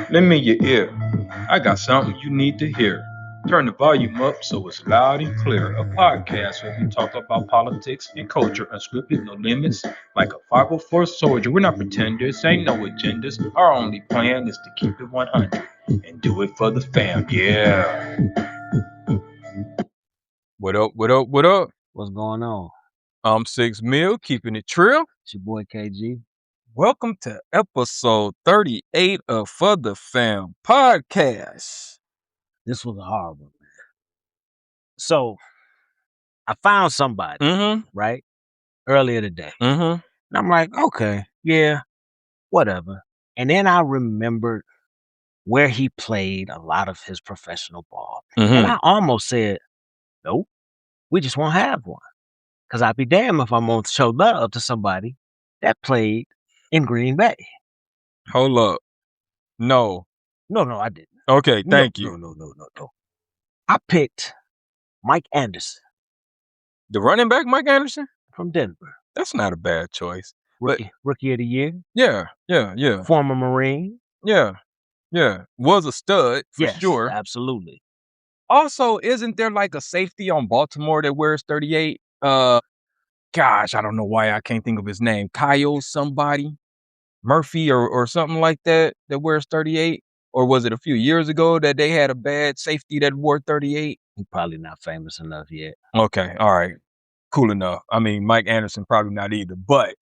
Lend me your ear. I got something you need to hear. Turn the volume up so it's loud and clear. A podcast where we talk about politics and culture, unscripted, no limits. Like a 504 soldier, we're not pretenders, ain't no agendas. Our only plan is to keep it 100 and do it for the fam. Yeah. What up? What up? What up? What's going on? I'm 6 Mil, keeping it trill. It's your boy KG. Welcome to episode 38 of For the Fam podcast. This was a hard one, man. So I found somebody, right, earlier today. And I'm like, okay, yeah, whatever. And then I remembered where he played a lot of his professional ball. And I almost said, nope, we just won't have one. Because I'd be damned if I'm going to show love to somebody that played in Green Bay. Hold up. No, I didn't. Okay, thank you. No. I picked Mike Anderson. The running back, Mike Anderson? From Denver. That's not a bad choice. Rookie of the year. Yeah. Former Marine. Yeah. Was a stud, for sure. Absolutely. Also, isn't there like a safety on Baltimore that wears 38? Gosh, I don't know why I can't think of his name. Kyle somebody? Murphy or something like that wears 38? Or was it a few years ago that they had a bad safety that wore 38? He's probably not famous enough yet. Okay, all right. Cool enough. I mean, Mike Anderson probably not either, but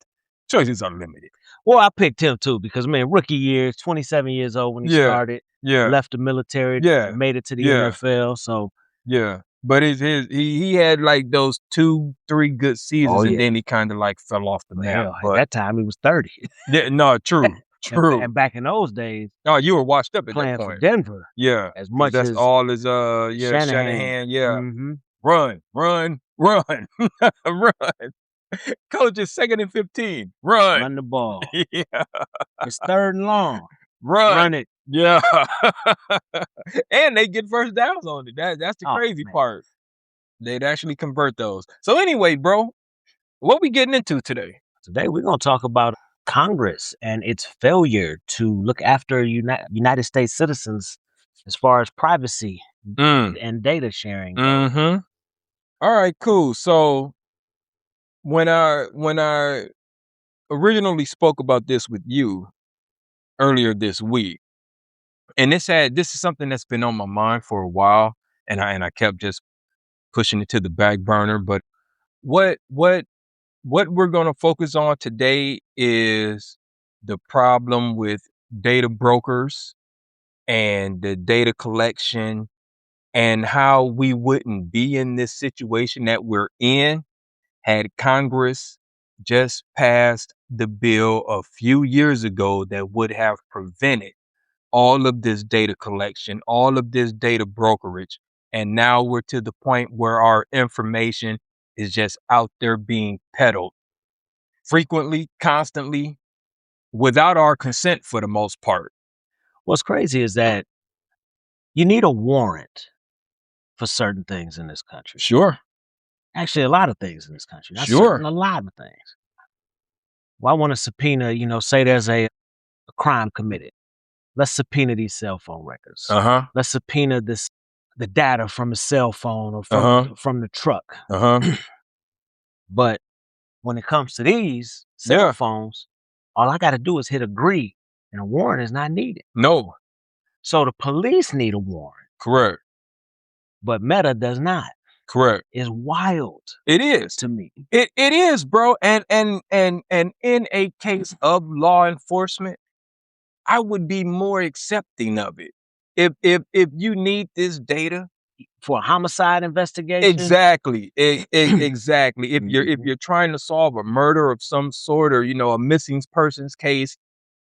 choices are limited. Well, I picked him too because, man, rookie year, 27 years old when he started. Yeah. Left the military. Made it to the NFL. So yeah. But he had like those 2-3 good seasons, and then he kind of like fell off the map. At that time, he was 30. Yeah, no, true. And back in those days, you were washed up at playing that point. For Denver. Yeah, as much that's as all as Shanahan. Yeah, run, run. Coach is 2nd and 15. Run the ball. Yeah, it's 3rd and long. Run it. Yeah, and they get first downs on it. That's the crazy part. They'd actually convert those. So anyway, bro, what we getting into today? Today we're gonna talk about Congress and its failure to look after United States citizens as far as privacy and data sharing. All right, cool. So when I originally spoke about this with you earlier this week, and this is something that's been on my mind for a while, and I kept just pushing it to the back burner. But what we're going to focus on today is the problem with data brokers and the data collection, and how we wouldn't be in this situation that we're in had Congress just passed the bill a few years ago that would have prevented all of this data collection, all of this data brokerage. And now we're to the point where our information is just out there being peddled frequently, constantly, without our consent for the most part. What's crazy is that you need a warrant for certain things in this country. Sure. Actually, a lot of things in this country. Sure. A lot of things. Well, I want to subpoena, say there's a crime committed. Let's subpoena these cell phone records. Let's subpoena the data from the cell phone or from the truck. But when it comes to these cell phones, all I got to do is hit agree, and a warrant is not needed. No. So the police need a warrant. Correct. But Meta does not. Correct. It's wild. It is to me. It is, bro. And in a case of law enforcement, I would be more accepting of it. If you need this data for a homicide investigation. Exactly. Exactly. If you're trying to solve a murder of some sort, or a missing persons case,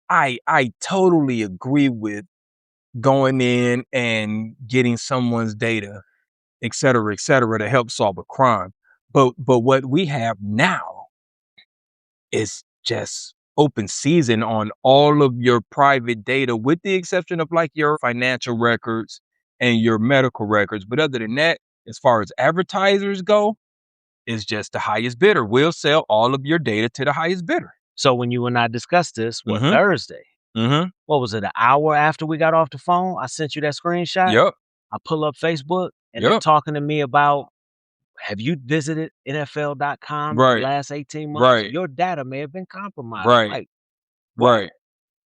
I totally agree with going in and getting someone's data, et cetera, to help solve a crime. But what we have now is just open season on all of your private data, with the exception of like your financial records and your medical records. But other than that, as far as advertisers go, it's just the highest bidder will sell all of your data to the highest bidder. So when you and I discussed this, Thursday? What was it, an hour after we got off the phone? I sent you that screenshot. Yep. I pull up Facebook and they're talking to me about, have you visited NFL.com in the last 18 months? Right. Your data may have been compromised. Right. Like, Right.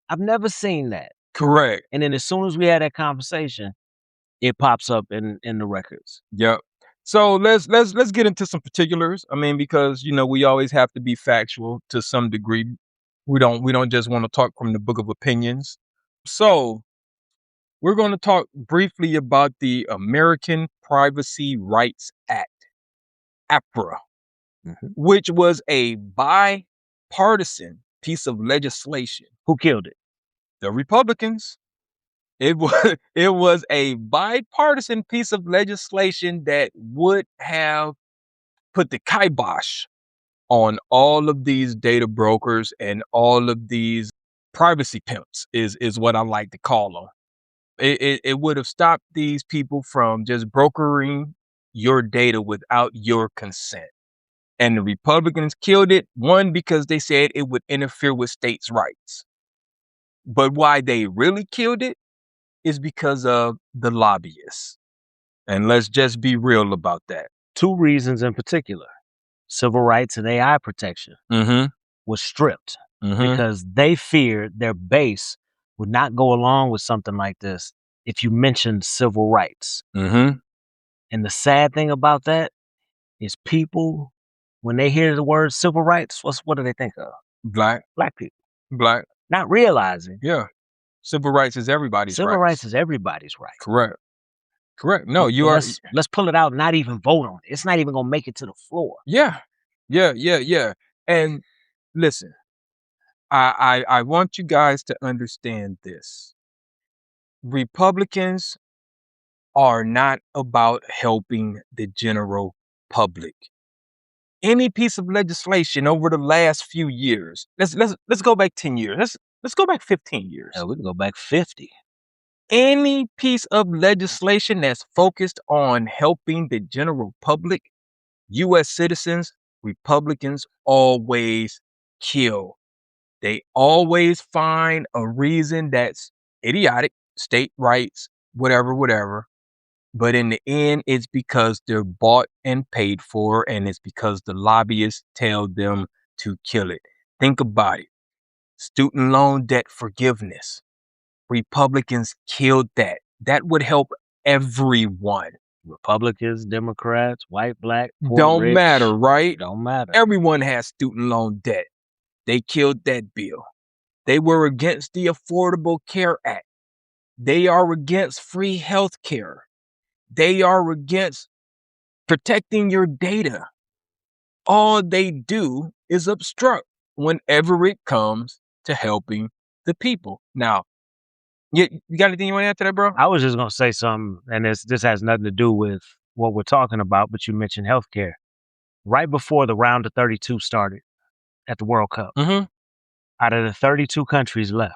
I've never seen that. Correct. And then as soon as we had that conversation, it pops up in the records. Yep. So let's get into some particulars. I mean, because we always have to be factual to some degree. We don't just want to talk from the book of opinions. So we're going to talk briefly about the American Privacy Rights Act, APRA, which was a bipartisan piece of legislation. Who killed it? The Republicans. It was a bipartisan piece of legislation that would have put the kibosh on all of these data brokers and all of these privacy pimps is what I like to call them. It would have stopped these people from just brokering your data without your consent. And the Republicans killed it, one, because they said it would interfere with states' rights. But why they really killed it is because of the lobbyists. And let's just be real about that. 2 reasons in particular. Civil rights and AI protection was stripped because they feared their base would not go along with something like this if you mentioned civil rights. And the sad thing about that is people, when they hear the word civil rights, what do they think of? Black people. Black. Not realizing. Yeah. Civil rights is everybody's Civil rights is everybody's right. Correct. No, you are. Let's pull it out and not even vote on it. It's not even gonna make it to the floor. Yeah. And listen, I want you guys to understand this. Republicans are not about helping the general public. Any piece of legislation over the last few years, let's go back 10 years. Let's go back 15 years. Yeah, we can go back 50. Any piece of legislation that's focused on helping the general public, U.S. citizens, Republicans always kill. They always find a reason that's idiotic, state rights, whatever. But in the end, it's because they're bought and paid for, and it's because the lobbyists tell them to kill it. Think about it. Student loan debt forgiveness. Republicans killed that. That would help everyone. Republicans, Democrats, white, black, poor, don't rich, matter, right? Don't matter. Everyone has student loan debt. They killed that bill. They were against the Affordable Care Act. They are against free health care. They are against protecting your data. All they do is obstruct whenever it comes to helping the people. Now, you got anything you want to add to that, bro? I was just going to say something, and this has nothing to do with what we're talking about, but you mentioned healthcare. Right before the round of 32 started at the World Cup, out of the 32 countries left,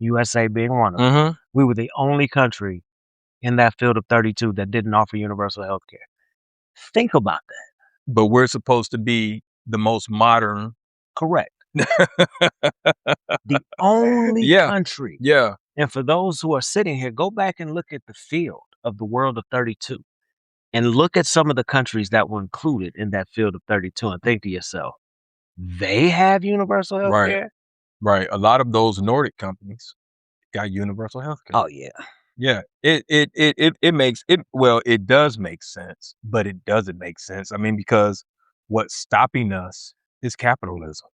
USA being one of them, we were the only country in that field of 32 that didn't offer universal healthcare. Think about that. But we're supposed to be the most modern. Correct. The only country. Yeah. And for those who are sitting here, go back and look at the field of the world of 32 and look at some of the countries that were included in that field of 32 and think to yourself, they have universal health care? Right. A lot of those Nordic companies got universal health care. Oh, yeah. Yeah. It makes it, well, it does make sense, but it doesn't make sense. I mean, because what's stopping us is capitalism.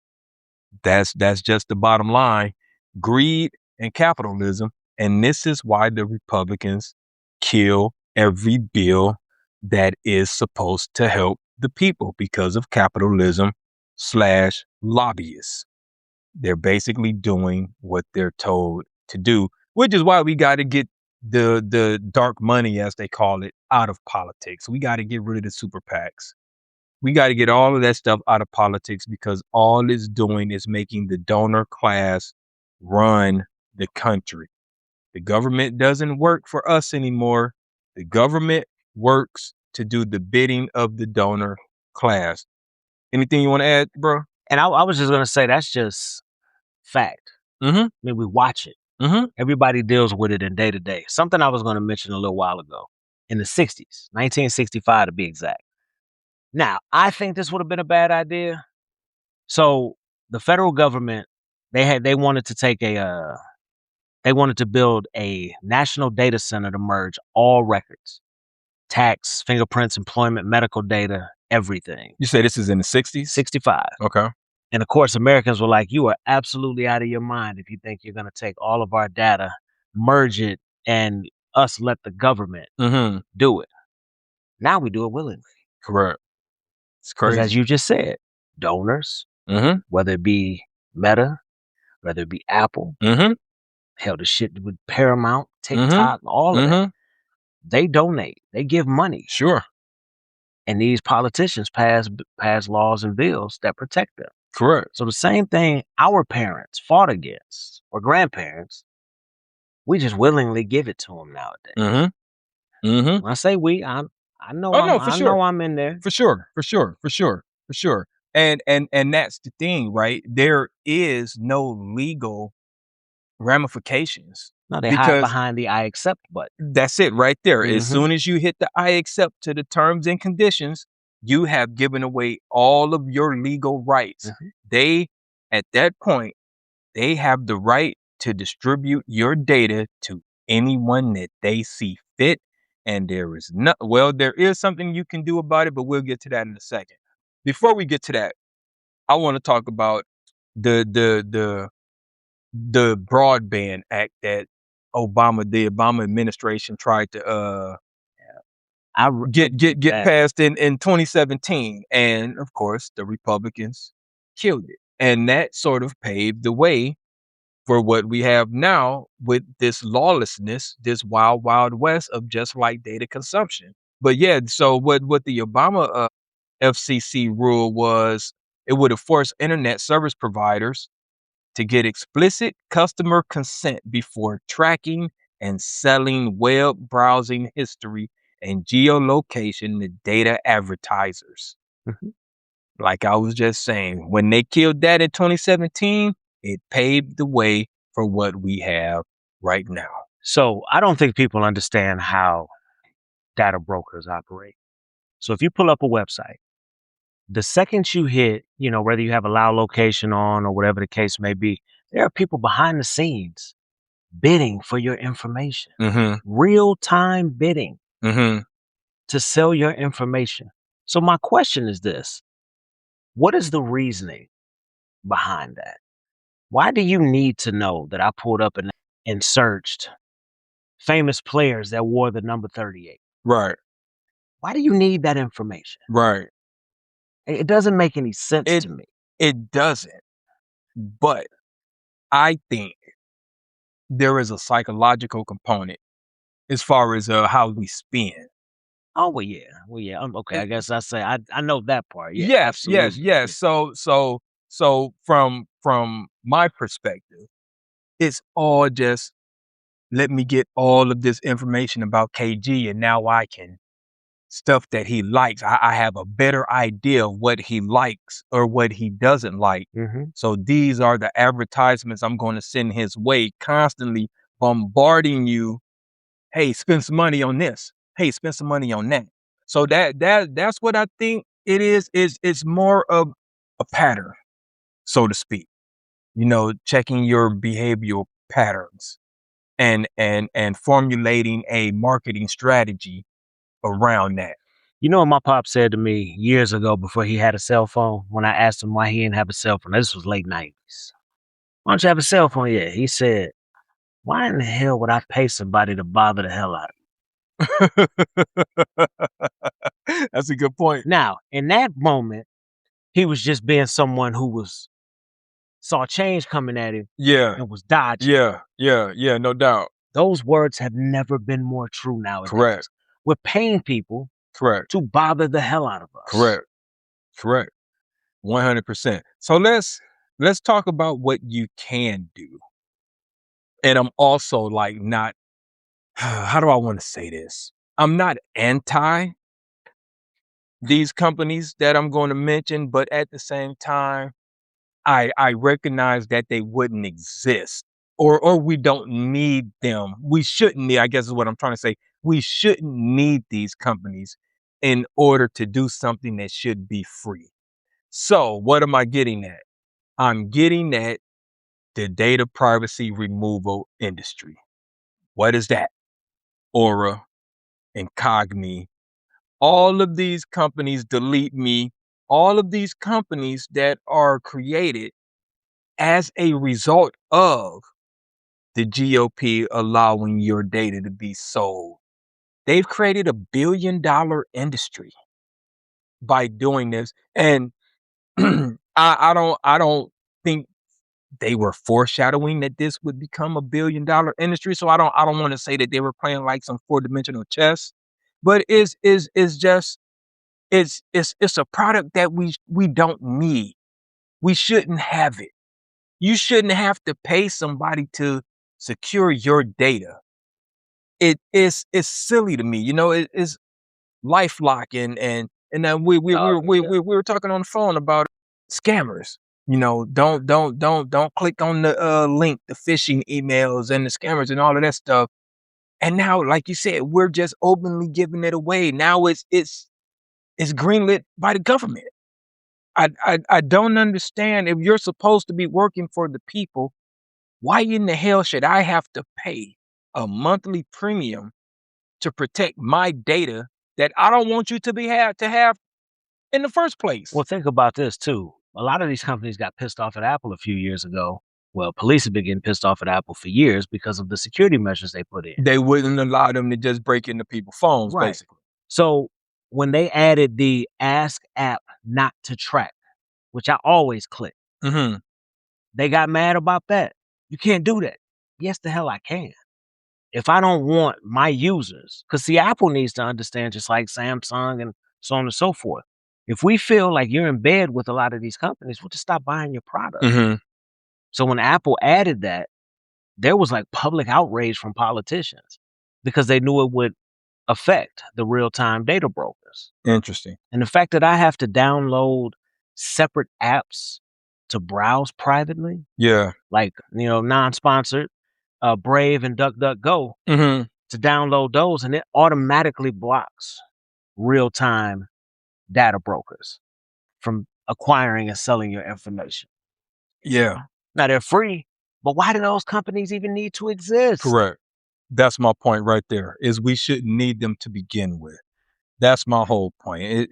That's just the bottom line. Greed and capitalism. And this is why the Republicans kill every bill that is supposed to help the people, because of capitalism / lobbyists. They're basically doing what they're told to do, which is why we got to get the dark money, as they call it, out of politics. We got to get rid of the super PACs. We got to get all of that stuff out of politics, because all it's doing is making the donor class run the country. The government doesn't work for us anymore. The government works to do the bidding of the donor class. Anything you want to add, bro? And I was just gonna say that's just fact. I mean, we watch it. Everybody deals with it in day to day. Something I was gonna mention a little while ago. In the 60s, 1965 to be exact. Now, I think this would have been a bad idea. So the federal government, they wanted to take they wanted to build a national data center to merge all records, tax, fingerprints, employment, medical data, everything. You say this is in the 60s? 65. Okay. And of course, Americans were like, you are absolutely out of your mind if you think you're going to take all of our data, merge it, and us let the government do it. Now we do it willingly. Correct. It's Because crazy. as you just said, donors, whether it be Meta, whether it be Apple, hell, the shit with Paramount, TikTok, all of that, they donate. They give money. Sure. And these politicians pass laws and bills that protect them. Correct. So the same thing our parents fought against, or grandparents, we just willingly give it to them nowadays. When I say we, I know I'm in there. For sure. And that's the thing, right? There is no legal ramifications. No, they hide behind the I accept button. That's it right there. As soon as you hit the I accept to the terms and conditions, you have given away all of your legal rights. They, at that point, they have the right to distribute your data to anyone that they see fit. And there is there is something you can do about it, but we'll get to that in a second. Before we get to that, I want to talk about the Broadband Act that the Obama administration tried to get passed in 2017, and of course the Republicans killed it, and that sort of paved the way for what we have now with this lawlessness, this wild west of just like data consumption. But yeah, so what the Obama FCC rule was, it would have forced internet service providers to get explicit customer consent before tracking and selling web browsing history and geolocation to data advertisers. Like I was just saying, when they killed that in 2017, it paved the way for what we have right now. So I don't think people understand how data brokers operate. So if you pull up a website, the second you hit, whether you have allow location on or whatever the case may be, there are people behind the scenes bidding for your information, real time bidding to sell your information. So my question is this: what is the reasoning behind that? Why do you need to know that I pulled up and searched famous players that wore the number 38? Right. Why do you need that information? Right. It doesn't make any sense to me. It doesn't. But I think there is a psychological component as far as how we spend. Oh, well, yeah. Okay, I guess I know that part. Yeah, yes. absolutely. So from my perspective, it's all just, let me get all of this information about KG, and now I can stuff that he likes. I have a better idea of what he likes or what he doesn't like. So these are the advertisements I'm going to send his way, constantly bombarding you. Hey, spend some money on this. Hey, spend some money on that. So that's what I think it is. It's more of a pattern, so to speak. Checking your behavioral patterns and formulating a marketing strategy around that. You know what my pop said to me years ago before he had a cell phone? When I asked him why he didn't have a cell phone, this was late 90s. Why don't you have a cell phone yet? He said, why in the hell would I pay somebody to bother the hell out of me? That's a good point. Now, in that moment, he was just being someone who saw change coming at him. Yeah. And was dodging. Yeah, no doubt. Those words have never been more true nowadays. Correct. We're paying people to bother the hell out of us. Correct. 100%. So let's talk about what you can do. And I'm also not, how do I want to say this? I'm not anti these companies that I'm going to mention, but at the same time, I recognize that they wouldn't exist, or we don't need them. We shouldn't need, I guess is what I'm trying to say. We shouldn't need these companies in order to do something that should be free. So what am I getting at? I'm getting at the data privacy removal industry. What is that? Aura, Incogni, all of these companies, Delete Me, all of these companies that are created as a result of the GOP allowing your data to be sold. They've created a $1 billion industry by doing this. And I don't think they were foreshadowing that this would become a $1 billion industry. So I don't want to say that they were playing like some four-dimensional chess, but it's just it's a product that we don't need. We shouldn't have it. You shouldn't have to pay somebody to secure your data. It's silly to me. You know, it's LifeLock and then we were talking on the phone about scammers. You know, don't click on the link, the phishing emails and the scammers and all of that stuff. And now, like you said, we're just openly giving it away. Now it's greenlit by the government. I don't understand. If you're supposed to be working for the people, why in the hell should I have to pay a monthly premium to protect my data that I don't want you to have in the first place? Well, think about this too. A lot of these companies got pissed off at Apple a few years ago. Well, police have been getting pissed off at Apple for years because of the security measures they put in. They wouldn't allow them to just break into people's phones, Right. basically. So when they added the Ask app not to track, which I always click, they got mad about that. You can't do that. Yes, the hell I can. If I don't want my users, because see, Apple needs to understand, just like Samsung and so on and so forth. If we feel like you're in bed with a lot of these companies, we'll just stop buying your product. So when Apple added that, there was like public outrage from politicians because they knew it would affect the real-time data brokers. Interesting. And the fact that I have to download separate apps to browse privately, Yeah. like, you know, non-sponsored, Brave and DuckDuckGo, to download those, and it automatically blocks real-time data brokers from acquiring and selling your information. Yeah. Now they're free, but why do those companies even need to exist? Correct. That's my point right there, is we shouldn't need them to begin with. That's my whole point.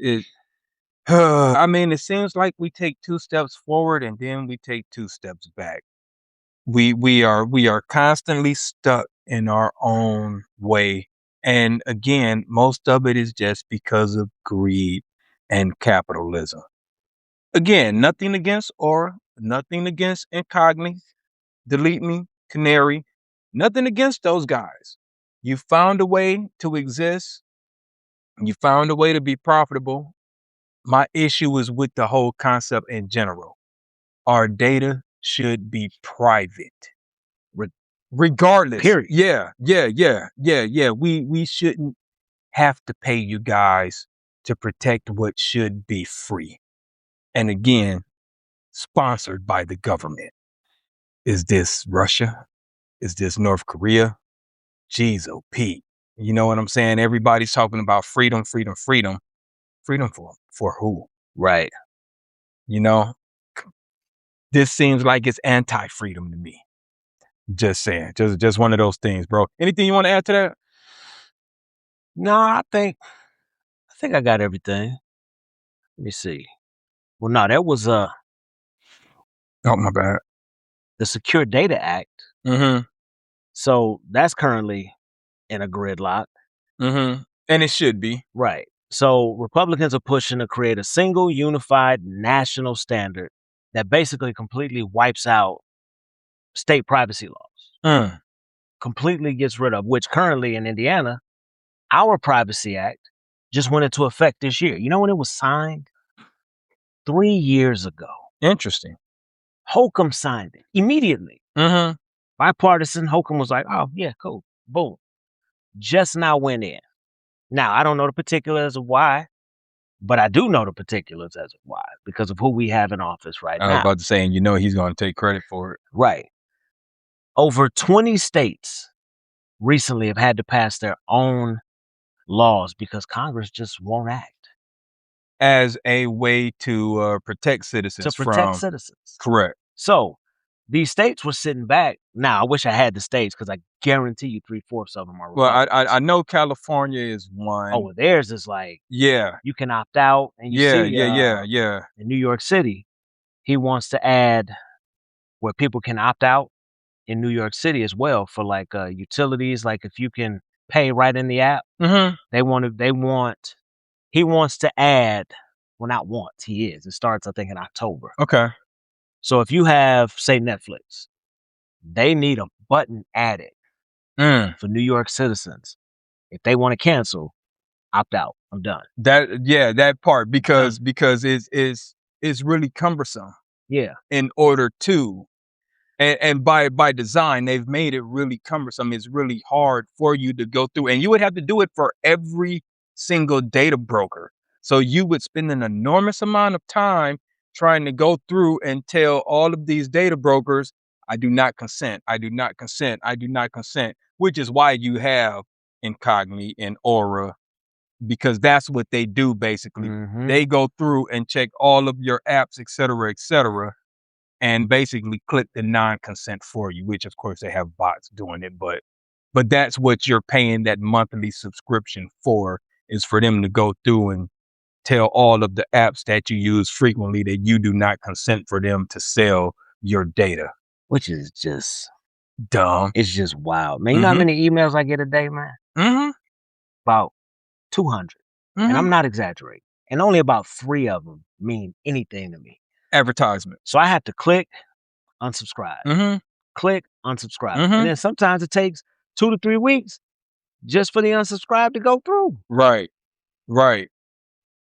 I mean, it seems like we take 2 steps forward and then we take 2 steps back. We are constantly stuck in our own way. And again, most of it is just because of greed and capitalism. Again, nothing against Aura, nothing against Incogni, Delete Me, Canary, nothing against those guys. You found a way to exist. You found a way to be profitable. My issue is with the whole concept in general. Our data should be private. Regardless. Period. Yeah. We shouldn't have to pay you guys to protect what should be free. And again, sponsored by the government. Is this Russia? Is this North Korea? Jeez, oh Pete. You know what I'm saying? Everybody's talking about freedom. Freedom for who? Right. You know, this seems like it's anti-freedom to me. Just saying, just one of those things, bro. Anything you want to add to that? No, I think I got everything. Let me see. Well, no, that was Oh, my bad. the Secure Data Act. So that's currently in a gridlock. And it should be. Right. So Republicans are pushing to create a single unified national standard that basically completely wipes out state privacy laws. Completely gets rid of, which currently in Indiana, our Privacy Act just went into effect this year. You know when it was signed? 3 years ago. Interesting. Holcomb signed it immediately. Bipartisan. Holcomb was like, oh, yeah, cool. Boom. Just now went in. Now, I don't know the particulars of why, But I do know the particulars as of why, because of who we have in office right I was now. about to say, and he's going to take credit for it. Right. Over 20 states recently have had to pass their own laws because Congress just won't act. As a way to protect citizens Citizens. Correct. So these states were sitting back. Now, I wish I had the states because I guarantee you 3/4 of them are Well, Republicans. I know California is one. Oh, theirs is like, Yeah. you can opt out. And you see, Yeah. in New York City, he wants to add where people can opt out in New York City as well for like utilities. Like if you can pay right in the app, he wants to add, well, not wants, he is. It starts, I think, in October. Okay. So if you have, say, Netflix, they need a button added for New York citizens. If they want to cancel, opt out. I'm done. That part because it's really cumbersome. Yeah. In order to, and by design, they've made it really cumbersome. It's really hard for you to go through, and you would have to do it for every single data broker. So you would spend an enormous amount of time trying to go through and tell all of these data brokers, I do not consent. I do not consent. I do not consent, which is why you have Incogni and Aura, because that's what they do basically. They go through and check all of your apps, et cetera, and basically click the non-consent for you, which of course they have bots doing it, but that's what you're paying that monthly subscription for, is for them to go through and tell all of the apps that you use frequently that you do not consent for them to sell your data. Which is just dumb. It's just wild. Man, you know how many emails I get a day, man? About 200. And I'm not exaggerating. And only about 3 of them mean anything to me. Advertisement. So I have to click, unsubscribe. Click, unsubscribe. And then sometimes it takes 2 to 3 weeks just for the unsubscribe to go through. Right.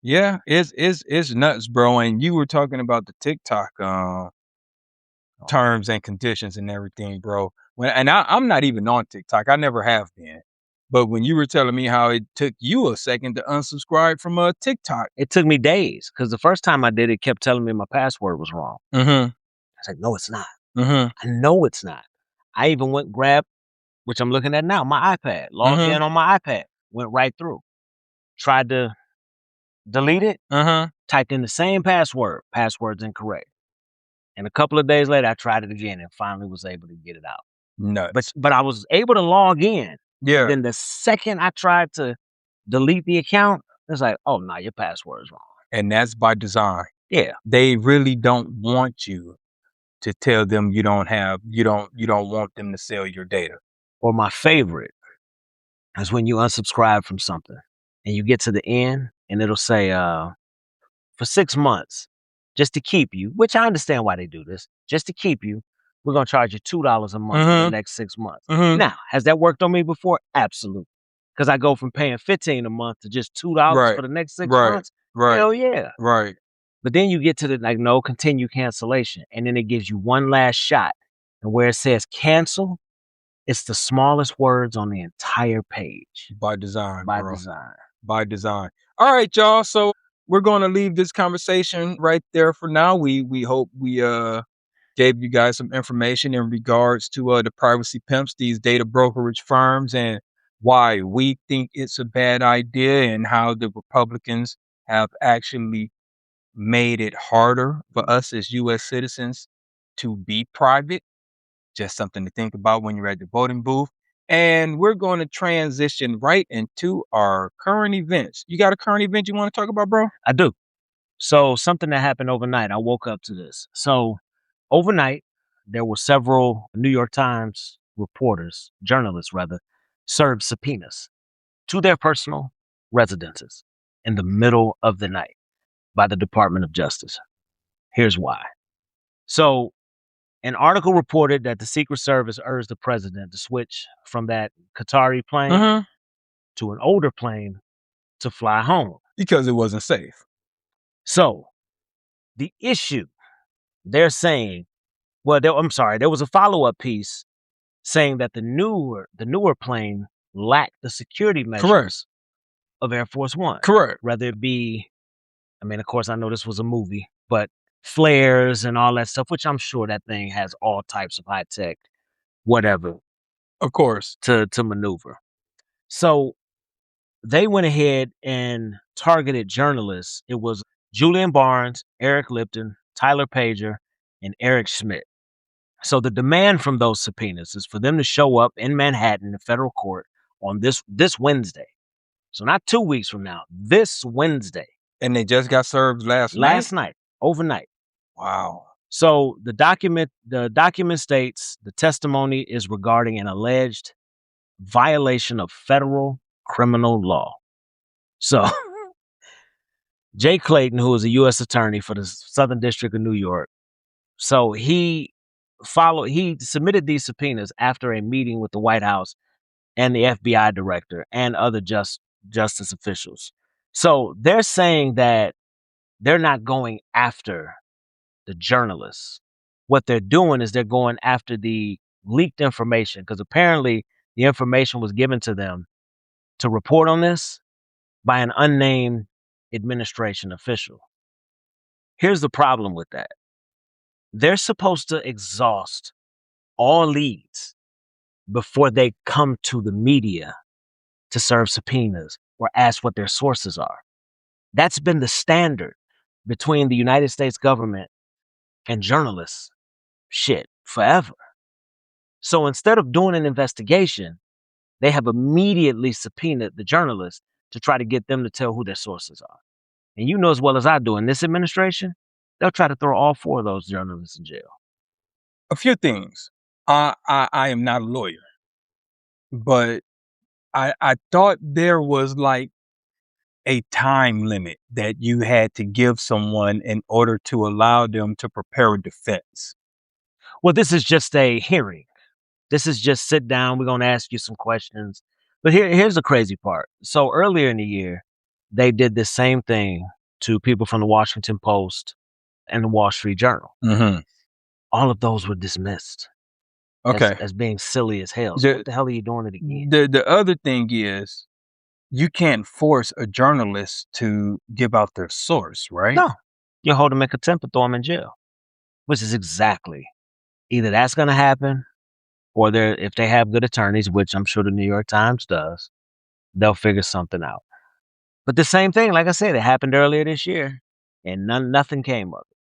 Yeah, it's nuts, bro. And you were talking about the TikTok terms and conditions and everything, bro. I'm not even on TikTok. I never have been. But when you were telling me how it took you a second to unsubscribe from TikTok, it took me days, because the first time I did it, kept telling me my password was wrong. I was like, no, it's not. I know it's not. I even went grab, which I'm looking at now, my iPad, logged in on my iPad, went right through, tried to delete it, typed in the same password's incorrect. And a couple of days later, I tried it again and finally was able to get it out. Nuts. But I was able to log in. Yeah. Then the second I tried to delete the account, it's like, oh no, your password is wrong. And that's by design. Yeah. They really don't want you to tell them you don't want them to sell your data. Or my favorite is when you unsubscribe from something and you get to the end and it'll say, for 6 months, just to keep you, which I understand why they do this, just to keep you, we're going to charge you $2 a month for the next 6 months. Now, has that worked on me before? Absolutely. Because I go from paying $15 a month to just $2 for the next 6 months. Hell yeah. Right. But then you get to the, like, no, continue cancellation. And then it gives you one last shot. And where it says cancel, it's the smallest words on the entire page. By design, By bro. design. By design. All right, y'all. So we're going to leave this conversation right there for now. We hope we gave you guys some information in regards to the privacy pimps, these data brokerage firms, and why we think it's a bad idea, and how the Republicans have actually made it harder for us as U.S. citizens to be private. Just something to think about when you're at the voting booth. And we're going to transition right into our current events. You got a current event you want to talk about, bro? I do. So something that happened overnight, I woke up to this. So overnight, there were several New York Times reporters, journalists rather, served subpoenas to their personal residences in the middle of the night by the Department of Justice. Here's why. So an article reported that the Secret Service urged the president to switch from that Qatari plane to an older plane to fly home. Because it wasn't safe. So the issue, they're saying, well, there was a follow-up piece saying that the newer plane lacked the security measures of Air Force One. Correct. Whether it be I mean, of course, I know this was a movie, but flares and all that stuff, which I'm sure that thing has all types of high tech, whatever, Of course. to maneuver. So they went ahead and targeted journalists. It was Julian Barnes, Eric Lipton, Tyler Pager, and Eric Schmidt. So the demand from those subpoenas is for them to show up in Manhattan, the federal court, on this Wednesday. So not 2 weeks from now, this Wednesday. And they just got served last night, overnight. Wow. So the document states the testimony is regarding an alleged violation of federal criminal law. So Jay Clayton, who is a U.S. attorney for the Southern District of New York, so he submitted these subpoenas after a meeting with the White House and the FBI director and other justice officials. So they're saying that they're not going after the journalists. What they're doing is they're going after the leaked information, because apparently the information was given to them to report on this by an unnamed administration official. Here's the problem with that. They're supposed to exhaust all leads before they come to the media to serve subpoenas or ask what their sources are. That's been the standard between the United States government and journalists, forever. So instead of doing an investigation, they have immediately subpoenaed the journalists to try to get them to tell who their sources are. And you know as well as I do, in this administration, they'll try to throw all 4 of those journalists in jail. A few things. I am not a lawyer, but I thought there was like a time limit that you had to give someone in order to allow them to prepare a defense. Well, this is just a hearing. This is just sit down. We're going to ask you some questions. But here's the crazy part. So earlier in the year, they did the same thing to people from the Washington Post and the Wall Street Journal. Mm-hmm. All of those were dismissed. Okay. As being silly as hell. So what the hell are you doing it again? The other thing is, you can't force a journalist to give out their source, right? No. You hold them in contempt and throw them in jail. Which is exactly. Either that's going to happen, or if they have good attorneys, which I'm sure the New York Times does, they'll figure something out. But the same thing, like I said, it happened earlier this year, and nothing came of it.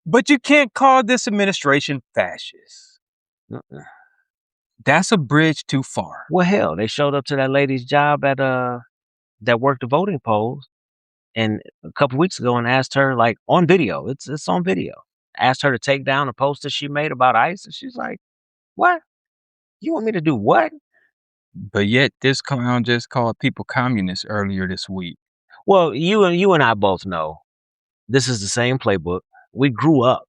But you can't call this administration fascist. That's a bridge too far. Well, hell, they showed up to that lady's job at that worked the voting polls, and a couple weeks ago, and asked her, like, on video, it's on video, asked her to take down a post that she made about ICE, and she's like, "What? You want me to do what?" But yet, this clown just called people communists earlier this week. Well, you and I both know this is the same playbook. We grew up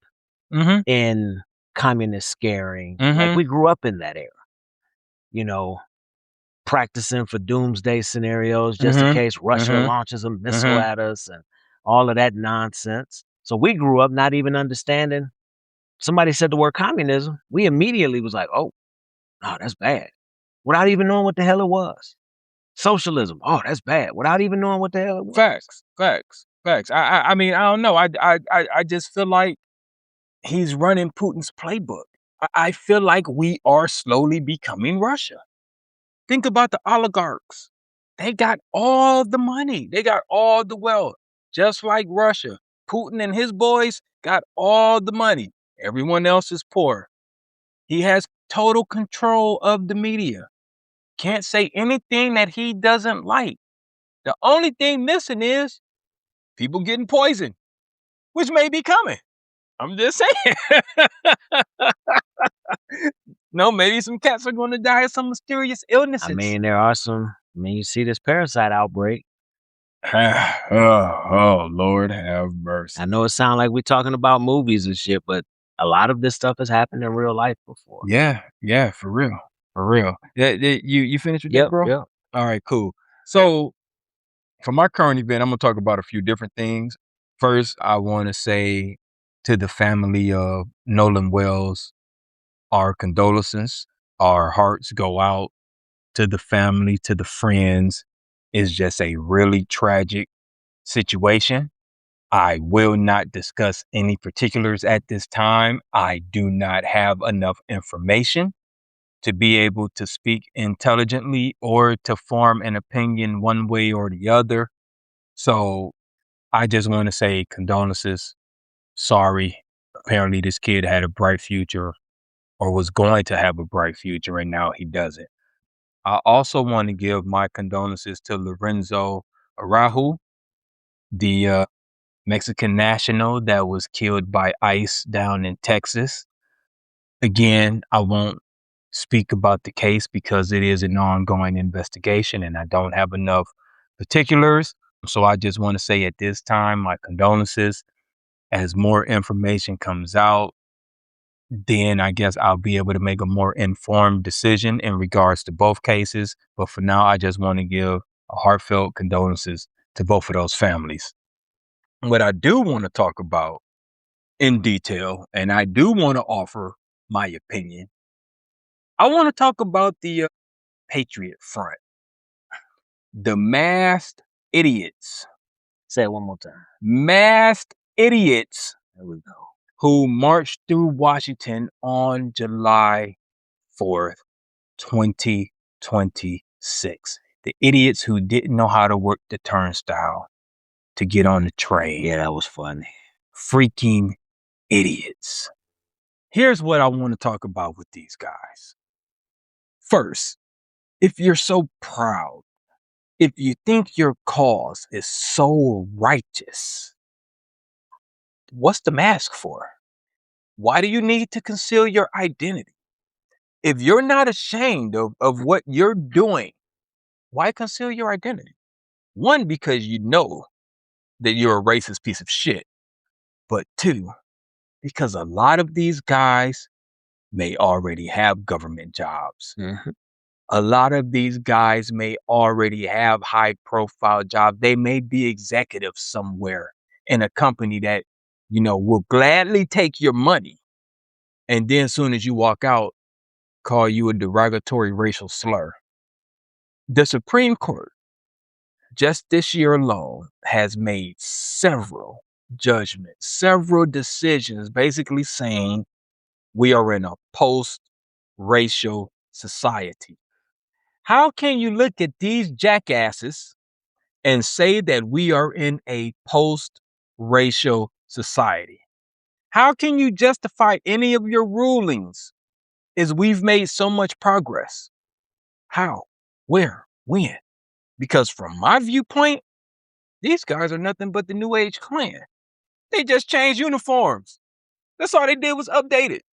in communist scaring. Like, we grew up in that era. You know, practicing for doomsday scenarios just in case Russia launches a missile at us and all of that nonsense. So we grew up not even understanding. Somebody said the word communism. We immediately was like, oh, no, that's bad. Without even knowing what the hell it was. Socialism. Oh, that's bad. Without even knowing what the hell it was. Facts. I mean, I don't know. I just feel like he's running Putin's playbook. I feel like we are slowly becoming Russia. Think about the oligarchs. They got all the money. They got all the wealth. Just like Russia. Putin and his boys got all the money. Everyone else is poor. He has total control of the media. Can't say anything that he doesn't like. The only thing missing is people getting poisoned, which may be coming. I'm just saying. No, maybe some cats are going to die of some mysterious illnesses. I mean, there are some. I mean, you see this parasite outbreak. Oh, Lord have mercy. I know it sounds like we're talking about movies and shit, but a lot of this stuff has happened in real life before. Yeah, for real. You finished with that, bro? Yeah. All right, cool. So, for my current event, I'm going to talk about a few different things. First, I want to say to the family of Nolan Wells, our condolences. Our hearts go out to the family, to the friends. It's just a really tragic situation. I will not discuss any particulars at this time. I do not have enough information to be able to speak intelligently or to form an opinion one way or the other. So I just want to say condolences. Sorry. Apparently this kid had a bright future or was going to have a bright future, and now he doesn't. I also want to give my condolences to Lorenzo Araujo, the Mexican national that was killed by ICE down in Texas. Again, I won't speak about the case because it is an ongoing investigation and I don't have enough particulars. So I just want to say at this time, my condolences. As more information comes out, then I guess I'll be able to make a more informed decision in regards to both cases. But for now, I just want to give a heartfelt condolences to both of those families. What I do want to talk about in detail, and I do want to offer my opinion, I want to talk about the Patriot Front, the masked idiots. Say it one more time. Masked idiots. There we go. Who marched through Washington on July 4th, 2026. The idiots who didn't know how to work the turnstile to get on the train. Yeah, that was funny. Freaking idiots. Here's what I want to talk about with these guys. First, if you're so proud, if you think your cause is so righteous, what's the mask for? Why do you need to conceal your identity? If you're not ashamed of what you're doing, why conceal your identity? One, because you know that you're a racist piece of shit. But two, because a lot of these guys may already have government jobs. Mm-hmm. A lot of these guys may already have high profile jobs. They may be executives somewhere in a company that, will gladly take your money. And then as soon as you walk out, call you a derogatory racial slur. The Supreme Court, just this year alone, has made several judgments, several decisions, basically saying we are in a post-racial society. How can you look at these jackasses and say that we are in a post-racial society? How can you justify any of your rulings as we've made so much progress? How? Where? When? Because from my viewpoint, these guys are nothing but the New Age Klan. They just changed uniforms. That's all they did was update it.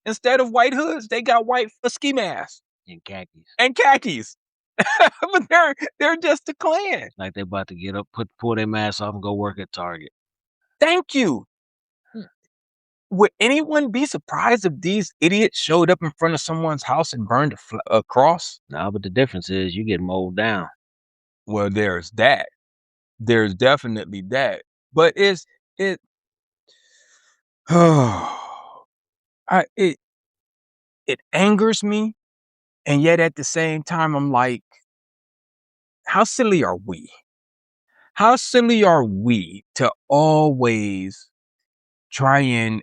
Instead of white hoods, they got white ski masks. And khakis. But they're just a Klan. Like they're about to get up, pull their masks off and go work at Target. Thank you. Would anyone be surprised if these idiots showed up in front of someone's house and burned a cross? No, but the difference is you get mowed down. Well, there's that. There's definitely that. But it angers me, and yet at the same time I'm like, how silly are we? How silly are we to always try and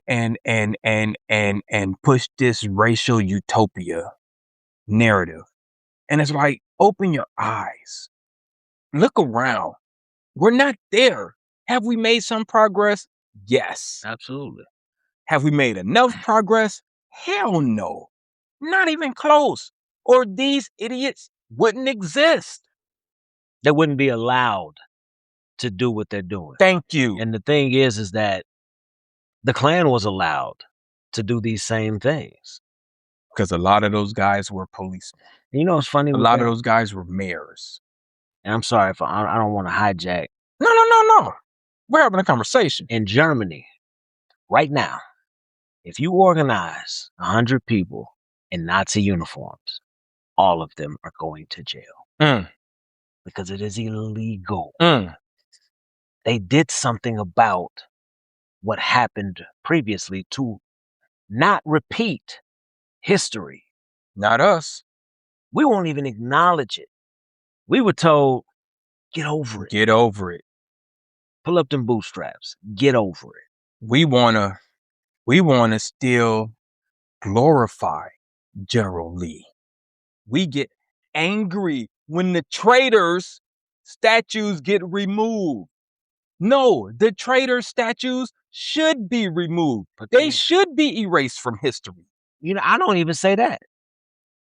push this racial utopia narrative? And it's like, open your eyes. Look around. We're not there. Have we made some progress? Yes. Absolutely. Have we made enough progress? Hell no. Not even close. Or these idiots wouldn't exist. They wouldn't be allowed to do what they're doing. Thank you. And the thing is that the Klan was allowed to do these same things. Because a lot of those guys were policemen. And you know what's funny? A lot of those guys were mayors. And I'm sorry if I don't want to hijack. No. We're having a conversation. In Germany, right now, if you organize 100 people in Nazi uniforms, all of them are going to jail. Because it is illegal. They did something about what happened previously to not repeat history. Not us. We won't even acknowledge it. We were told, get over it. Get over it. Pull up them bootstraps. Get over it. We wanna still glorify General Lee. We get angry when the traitors' statues get removed. No, the traitor statues should be removed. They should be erased from history. I don't even say that.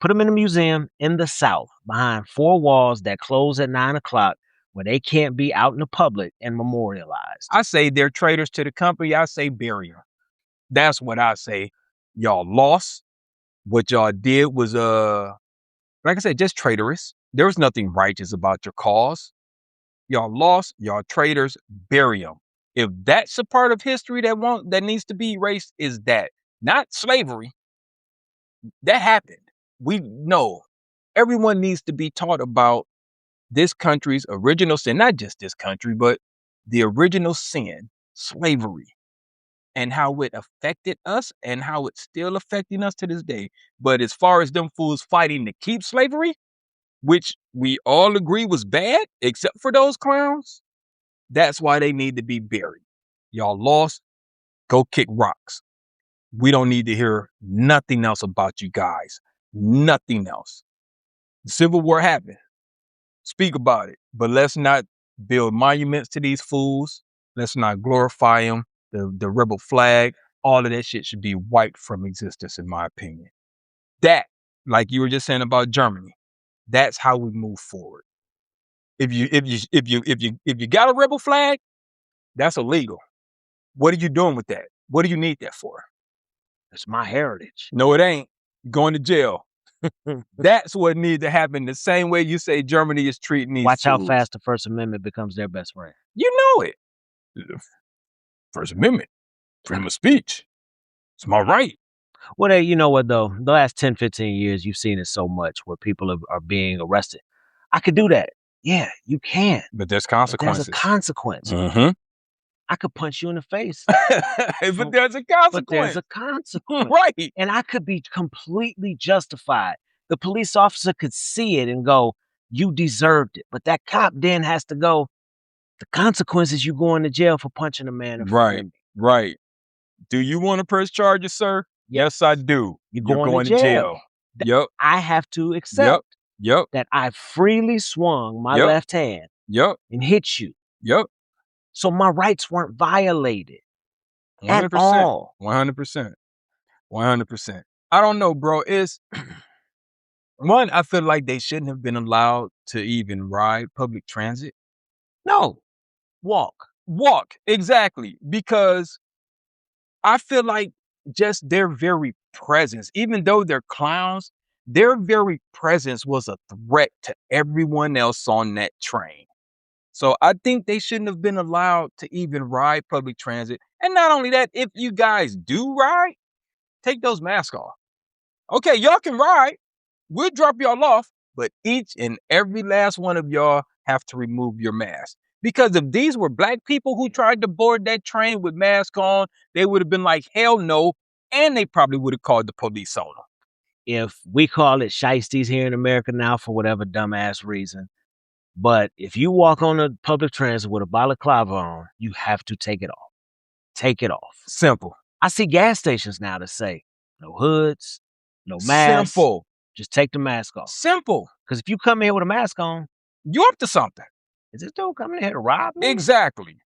Put them in a museum in the South behind 4 walls that close at 9 o'clock where they can't be out in the public and memorialized. I say they're traitors to the company. I say bury them. That's what I say. Y'all lost. What y'all did was, like I said, just traitorous. There was nothing righteous about your cause. Y'all lost. Y'all traitors. Bury them. If that's a part of history that needs to be erased, is that not slavery? That happened. We know everyone needs to be taught about this country's original sin, not just this country, but the original sin, slavery, and how it affected us and how it's still affecting us to this day. But as far as them fools fighting to keep slavery, which we all agree was bad, except for those clowns, that's why they need to be buried. Y'all lost. Go kick rocks. We don't need to hear nothing else about you guys. Nothing else. The Civil War happened. Speak about it. But let's not build monuments to these fools. Let's not glorify them. The rebel flag, all of that shit should be wiped from existence, in my opinion. That, like you were just saying about Germany, that's how we move forward. If you got a rebel flag, that's illegal. What are you doing with that? What do you need that for? It's my heritage. No, it ain't. You're going to jail. That's what needs to happen. The same way you say Germany is treating these Watch fools. how fast the First Amendment becomes their best friend. You know it. First Amendment, freedom of speech. It's my right. Well, you know what, though? The last 10, 15 years, you've seen it so much where people are being arrested. I could do that. Yeah, you can. But there's consequences. But there's a consequence. Mm-hmm. I could punch you in the face. But there's a consequence. But there's a consequence. Right. And I could be completely justified. The police officer could see it and go, you deserved it. But that cop then has to go, the consequence is you going to jail for punching a man in front of me. Right. Do you want to press charges, sir? Yes, I do. You're going to jail. Yep. I have to accept Yep. that I freely swung my left hand and hit you. Yep. So my rights weren't violated 100%. at all. 100%. 100%. I don't know, bro. It's one, I feel like they shouldn't have been allowed to even ride public transit. No. Walk. Exactly. Because I feel like just their very presence, even though they're clowns, their very presence was a threat to everyone else on that train. So I think they shouldn't have been allowed to even ride public transit. And not only that, if you guys do ride, take those masks off. Okay, y'all can ride. We'll drop y'all off, but each and every last one of y'all have to remove your mask. Because if these were black people who tried to board that train with masks on, they would have been like, hell no. And they probably would have called the police on them. If we call it shiesties here in America now for whatever dumbass reason, but if you walk on a public transit with a balaclava on, you have to take it off. Take it off. Simple. I see gas stations now that say no hoods, no masks. Simple. Just take the mask off. Simple. Because if you come here with a mask on, you're up to something. Is this dude coming here to rob me? Exactly.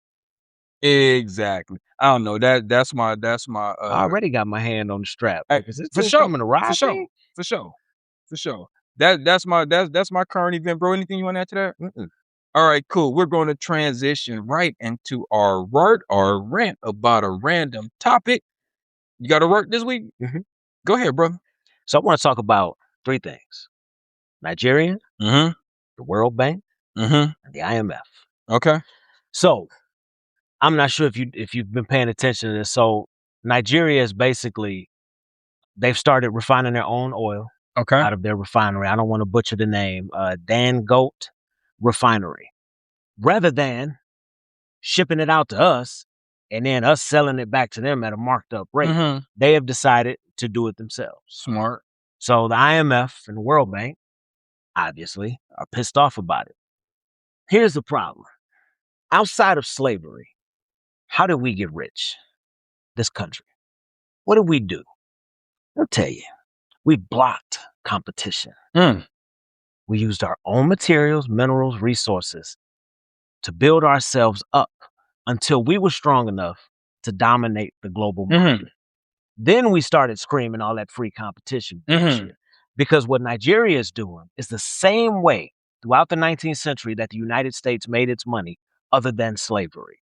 I don't know. That's my I already got my hand on the strap. Is this for dude sure. coming to rob me? For sure. That's my current event, bro. Anything you want to add to that? Mm-mm. All right, cool. We're going to transition right into our rant about a random topic. You got to work this week? Mm-hmm. Go ahead, brother. So I want to talk about 3 things: Nigeria, the World Bank, and the IMF. Okay. So I'm not sure if you've been paying attention to this. So Nigeria is basically, they've started refining their own oil out of their refinery. I don't want to butcher the name, Dangote Refinery. Rather than shipping it out to us and then us selling it back to them at a marked up rate, they have decided to do it themselves. Smart. So the IMF and the World Bank, obviously, are pissed off about it. Here's the problem. outside of slavery, how did we get rich? This country. What did we do? I'll tell you. We blocked competition. We used our own materials, minerals, resources to build ourselves up until we were strong enough to dominate the global market. Then we started screaming all that free competition bullshit. Because what Nigeria is doing is the same way throughout the 19th century that the United States made its money, other than slavery.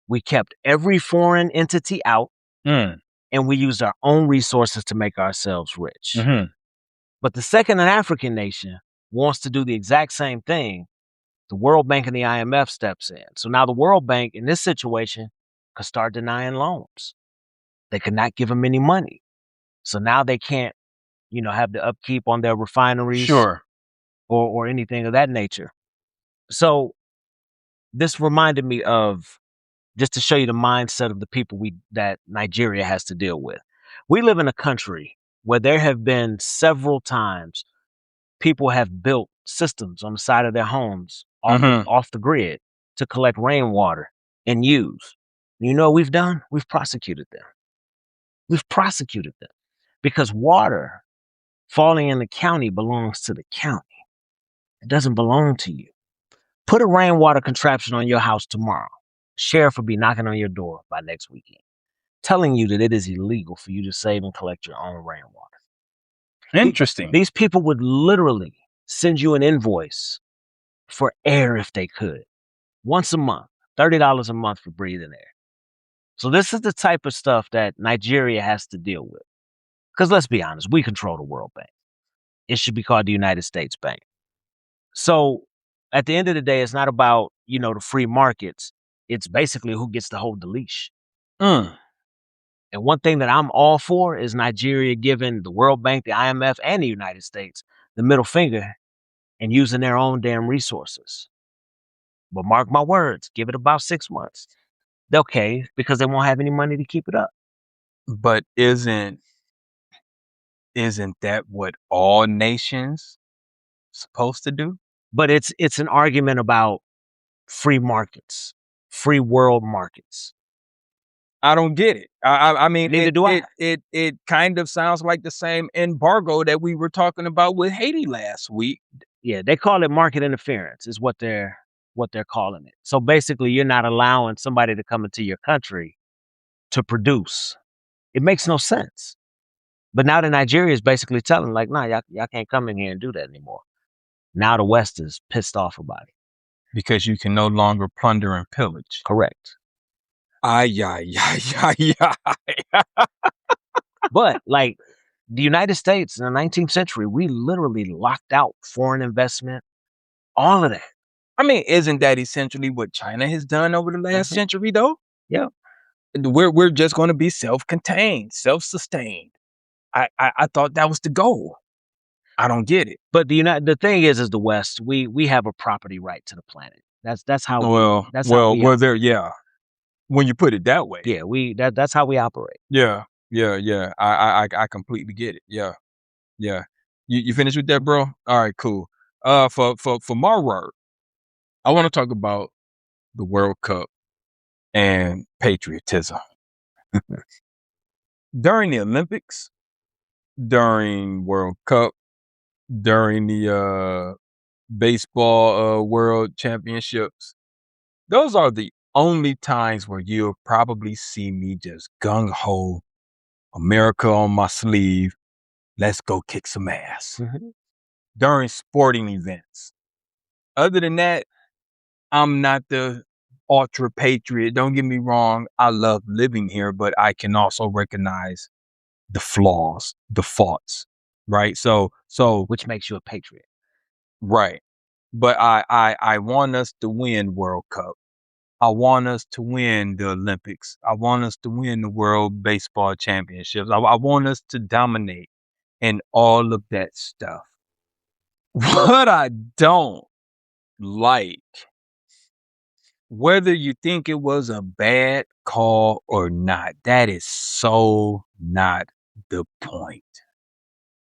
We kept every foreign entity out, and we used our own resources to make ourselves rich. But the second an African nation wants to do the exact same thing, the World Bank and the IMF steps in. So now the World Bank in this situation could start denying loans. They could not give them any money. So now they can't, have the upkeep on their refineries or anything of that nature. So this reminded me of, just to show you the mindset of the people that Nigeria has to deal with. We live in a country where there have been several times people have built systems on the side of their homes off the grid to collect rainwater and use. You know what we've done? We've prosecuted them. Because water falling in the county belongs to the county. It doesn't belong to you. Put a rainwater contraption on your house tomorrow. Sheriff will be knocking on your door by next weekend, telling you that it is illegal for you to save and collect your own rainwater. Interesting. These people would literally send you an invoice for air if they could. Once a month, $30 a month for breathing air. So this is the type of stuff that Nigeria has to deal with. Because let's be honest, we control the World Bank. It should be called the United States Bank. So at the end of the day, it's not about, the free markets. It's basically who gets to hold the leash. And one thing that I'm all for is Nigeria giving the World Bank, the IMF, and the United States the middle finger and using their own damn resources. But mark my words, give it about 6 months. They'll cave because they won't have any money to keep it up. But isn't that what all nations supposed to do? But it's an argument about free markets, free world markets. I don't get it. I mean, Neither do I. It kind of sounds like the same embargo that we were talking about with Haiti last week. Yeah, they call it market interference, is what they're calling it. So basically, you're not allowing somebody to come into your country to produce. It makes no sense. But now the Nigeria is basically telling, like, nah, y'all can't come in here and do that anymore. Now the West is pissed off about it. Because you can no longer plunder and pillage. Correct. Yeah. But like the United States in the 19th century, we literally locked out foreign investment, all of that. I mean, isn't that essentially what China has done over the last century, though? Yeah. We're just going to be self-contained, self-sustained. I thought that was the goal. I don't get it. But the thing is the West, we have a property right to the planet. That's how there, yeah. When you put it that way. Yeah, that's how we operate. Yeah. I completely get it. Yeah. You finished with that, bro? All right, cool. For my work, I want to talk about the World Cup and patriotism. During the Olympics, during World Cup, during the baseball World Championships, those are the only times where you'll probably see me just gung-ho, America on my sleeve, let's go kick some ass. During sporting events. Other than that, I'm not the ultra patriot. Don't get me wrong. I love living here, but I can also recognize the flaws, the faults, right? So which makes you a patriot. Right. But I want us to win World Cup. I want us to win the Olympics. I want us to win the World Baseball Championships. I want us to dominate and all of that stuff. What I don't like, whether you think it was a bad call or not, that is so not the point.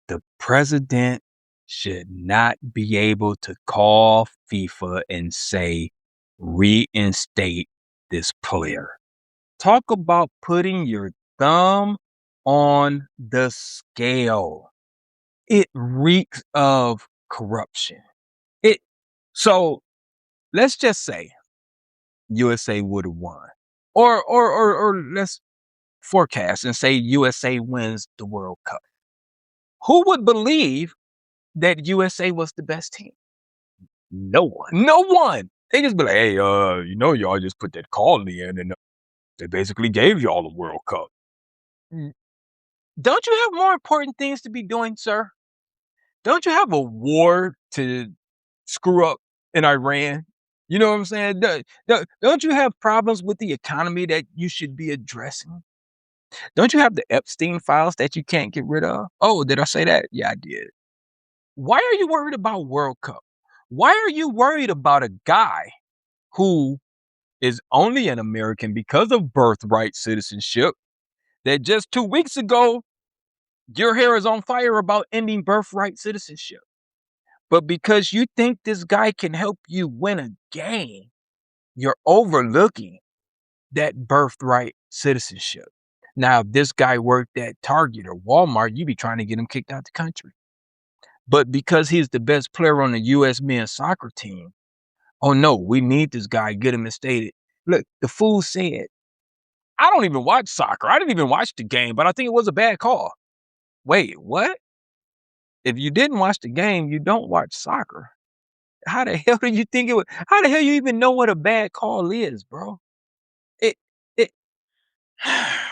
The president should not be able to call FIFA and say, reinstate this player. Talk about putting your thumb on the scale. It reeks of corruption. So let's just say USA would have won. Or let's forecast and say USA wins the World Cup. Who would believe that USA was the best team? No one. No one. They just be like, hey, y'all just put that call in and they basically gave y'all the World Cup. Don't you have more important things to be doing, sir? Don't you have a war to screw up in Iran? You know what I'm saying? Don't you have problems with the economy that you should be addressing? Don't you have the Epstein files that you can't get rid of? Oh, did I say that? Yeah, I did. Why are you worried about World Cup? Why are you worried about a guy who is only an American because of birthright citizenship that just 2 weeks ago, your hair is on fire about ending birthright citizenship? But because you think this guy can help you win a game, you're overlooking that birthright citizenship. Now, if this guy worked at Target or Walmart, you'd be trying to get him kicked out the country. But because he's the best player on the U.S. men's soccer team, oh no, we need this guy, get him instated. Look, the fool said, I don't even watch soccer. I didn't even watch the game, but I think it was a bad call. Wait, what? If you didn't watch the game, you don't watch soccer. How the hell do you think it was? How the hell you even know what a bad call is, bro? It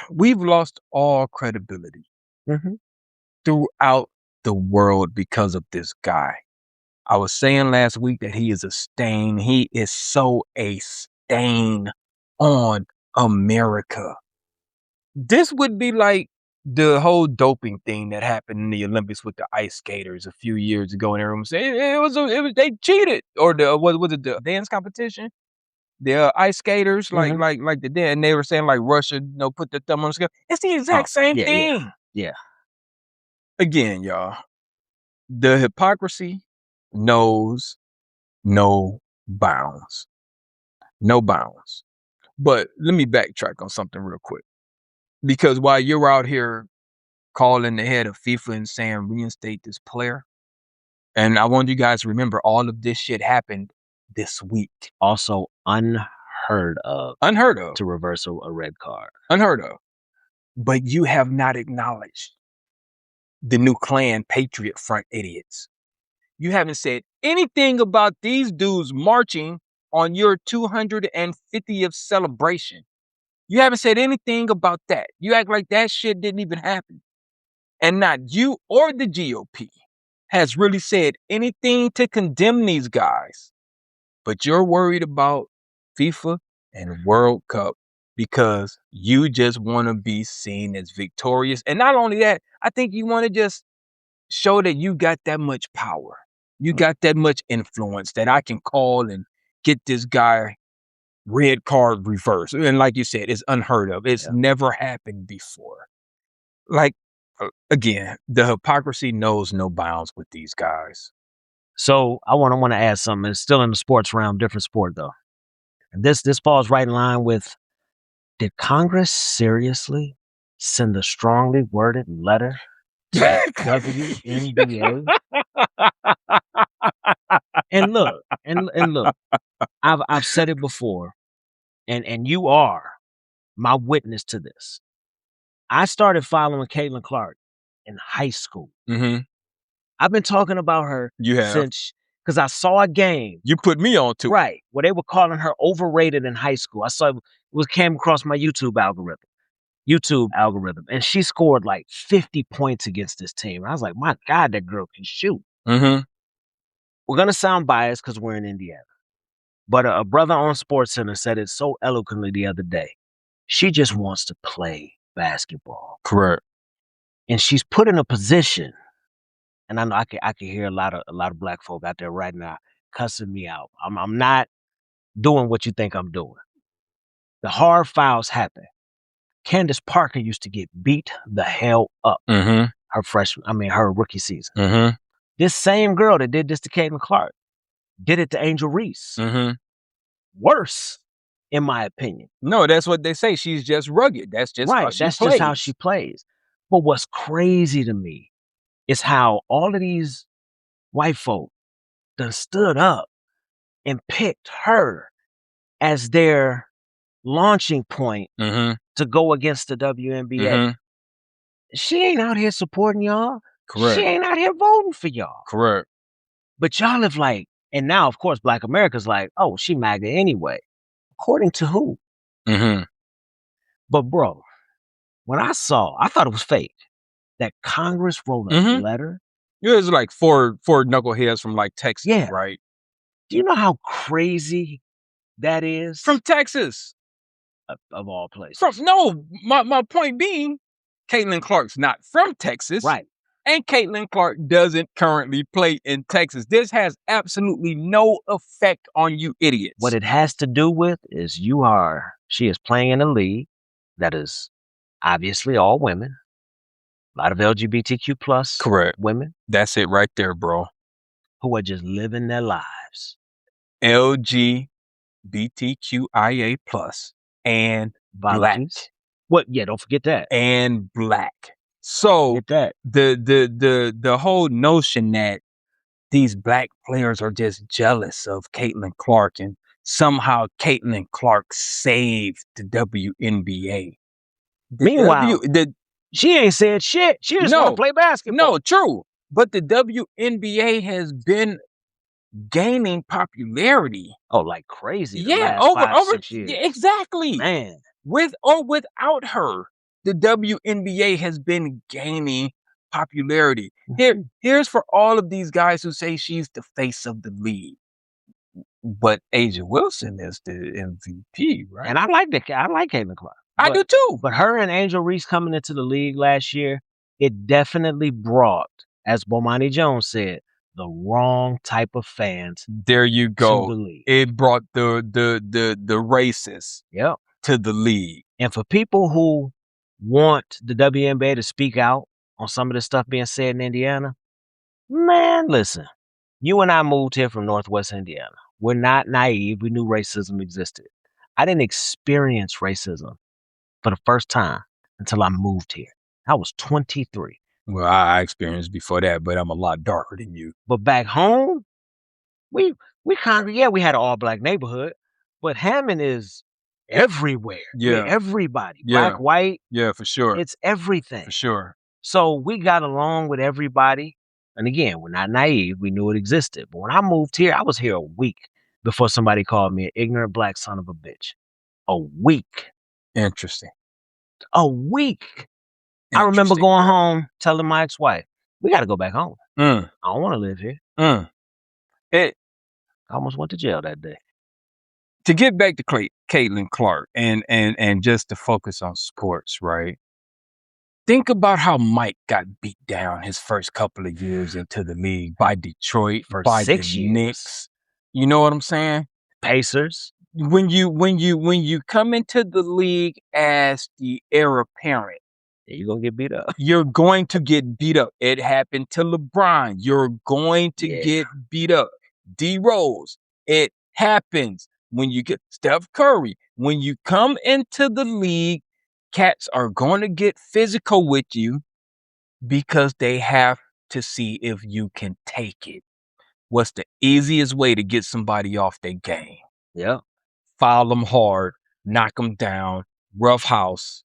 we've lost all credibility throughout the world because of this guy. I was saying last week that he is a stain. He is so a stain on America. This would be like the whole doping thing that happened in the Olympics with the ice skaters a few years ago, and everyone said it was they cheated, or what was it, the dance competition? The ice skaters, like the dance, and they were saying like Russia, put their thumb on the scale. It's the exact same thing. Yeah. Again, y'all, the hypocrisy knows no bounds. No bounds. But let me backtrack on something real quick. Because while you're out here calling the head of FIFA and saying reinstate this player, and I want you guys to remember all of this shit happened this week. Also unheard of. Unheard of. To reverse a red card. Unheard of. But you have not acknowledged the new clan Patriot Front idiots. You haven't said anything about these dudes marching on your 250th celebration. You haven't said anything about that. You act like that shit didn't even happen. And not you or the GOP has really said anything to condemn these guys. But you're worried about FIFA and World Cup because you just want to be seen as victorious. And not only that, I think you want to just show that you got that much power. You got that much influence that I can call and get this guy red card reversed. And like you said, it's unheard of. It's never happened before. Like, again, the hypocrisy knows no bounds with these guys. So I want to add something. It's still in the sports realm, different sport though. And this falls right in line with, did Congress seriously send a strongly worded letter to WNBA? And look, I've said it before, and you are my witness to this. I started following Caitlin Clark in high school. I've been talking about her since, because I saw a game. You put me on to right, where they were calling her overrated in high school. I saw it came across my YouTube algorithm, and she scored like 50 points against this team. I was like, my God, that girl can shoot. We're gonna sound biased because we're in Indiana, but a brother on SportsCenter said it so eloquently the other day. She just wants to play basketball. Correct. And she's put in a position, and I know I can hear a lot of black folk out there right now cussing me out. I'm not doing what you think I'm doing. The hard fouls happen. Candace Parker used to get beat the hell up her rookie season. This same girl that did this to Caitlin Clark did it to Angel Reese. worse, in my opinion. No, that's what they say. She's just rugged. That's just how Right. she That's plays. just how she plays. But what's crazy to me is how all of these white folk done stood up and picked her as their launching point to go against the WNBA. She ain't out here supporting y'all. Correct. She ain't out here voting for y'all. Correct. But y'all have like, and now of course Black America's like, oh, she MAGA anyway. According to who? But bro, when I thought it was fake that Congress wrote a letter. It was like four knuckleheads from like Texas, Yeah. right? Do you know how crazy that is? From Texas. Of all places. My point being, Caitlin Clark's not from Texas. Right. And Caitlin Clark doesn't currently play in Texas. This has absolutely no effect on you idiots. What it has to do with is she is playing in a league that is obviously all women. A lot of LGBTQ plus Correct. women. That's it right there, bro. Who are just living their lives. LGBTQIA plus and black. What? Yeah, don't forget that. And black. So the whole notion that these black players are just jealous of Caitlin Clark and somehow Caitlin Clark saved the WNBA. Meanwhile, she ain't said shit. She just want to play basketball. No, true. But the WNBA has been gaining popularity. Oh, like crazy. Yeah, over 6 years. Exactly. Man. With or without her, the WNBA has been gaining popularity. Here's for all of these guys who say she's the face of the league. But A'ja Wilson is the MVP, right? And I like Caitlin Clark. I do too. But her and Angel Reese coming into the league last year, it definitely brought, as Bomani Jones said, the wrong type of fans. There you go. To the league. It brought the racists to the league. And for people who want the WNBA to speak out on some of the stuff being said in Indiana, man, listen, you and I moved here from Northwest Indiana. We're not naive. We knew racism existed. I didn't experience racism for the first time until I moved here. I was 23. Well, I experienced before that, but I'm a lot darker than you. But back home, we kind of, we had an all-black neighborhood, but Hammond is everywhere. Yeah. Everybody. Yeah. Black, white. Yeah, for sure. It's everything. For sure. So we got along with everybody. And again, we're not naive. We knew it existed. But when I moved here, I was here a week before somebody called me an ignorant black son of a bitch. A week. Interesting. A week. I remember going home, telling my ex-wife, we got to go back home. I don't want to live here. I almost went to jail that day. To get back to Caitlin Clark and just to focus on sports, right? Think about how Mike got beat down his first couple of years into the league by Detroit, by 6 the years. Knicks. You know what I'm saying? Pacers. When you come into the league as the heir apparent, you're going to get beat up. You're going to get beat up. It happened to LeBron. You're going to get beat up. D Rose. It happens when you get Steph Curry. When you come into the league, cats are going to get physical with you because they have to see if you can take it. What's the easiest way to get somebody off their game? Yeah. Foul them hard, knock them down, rough house.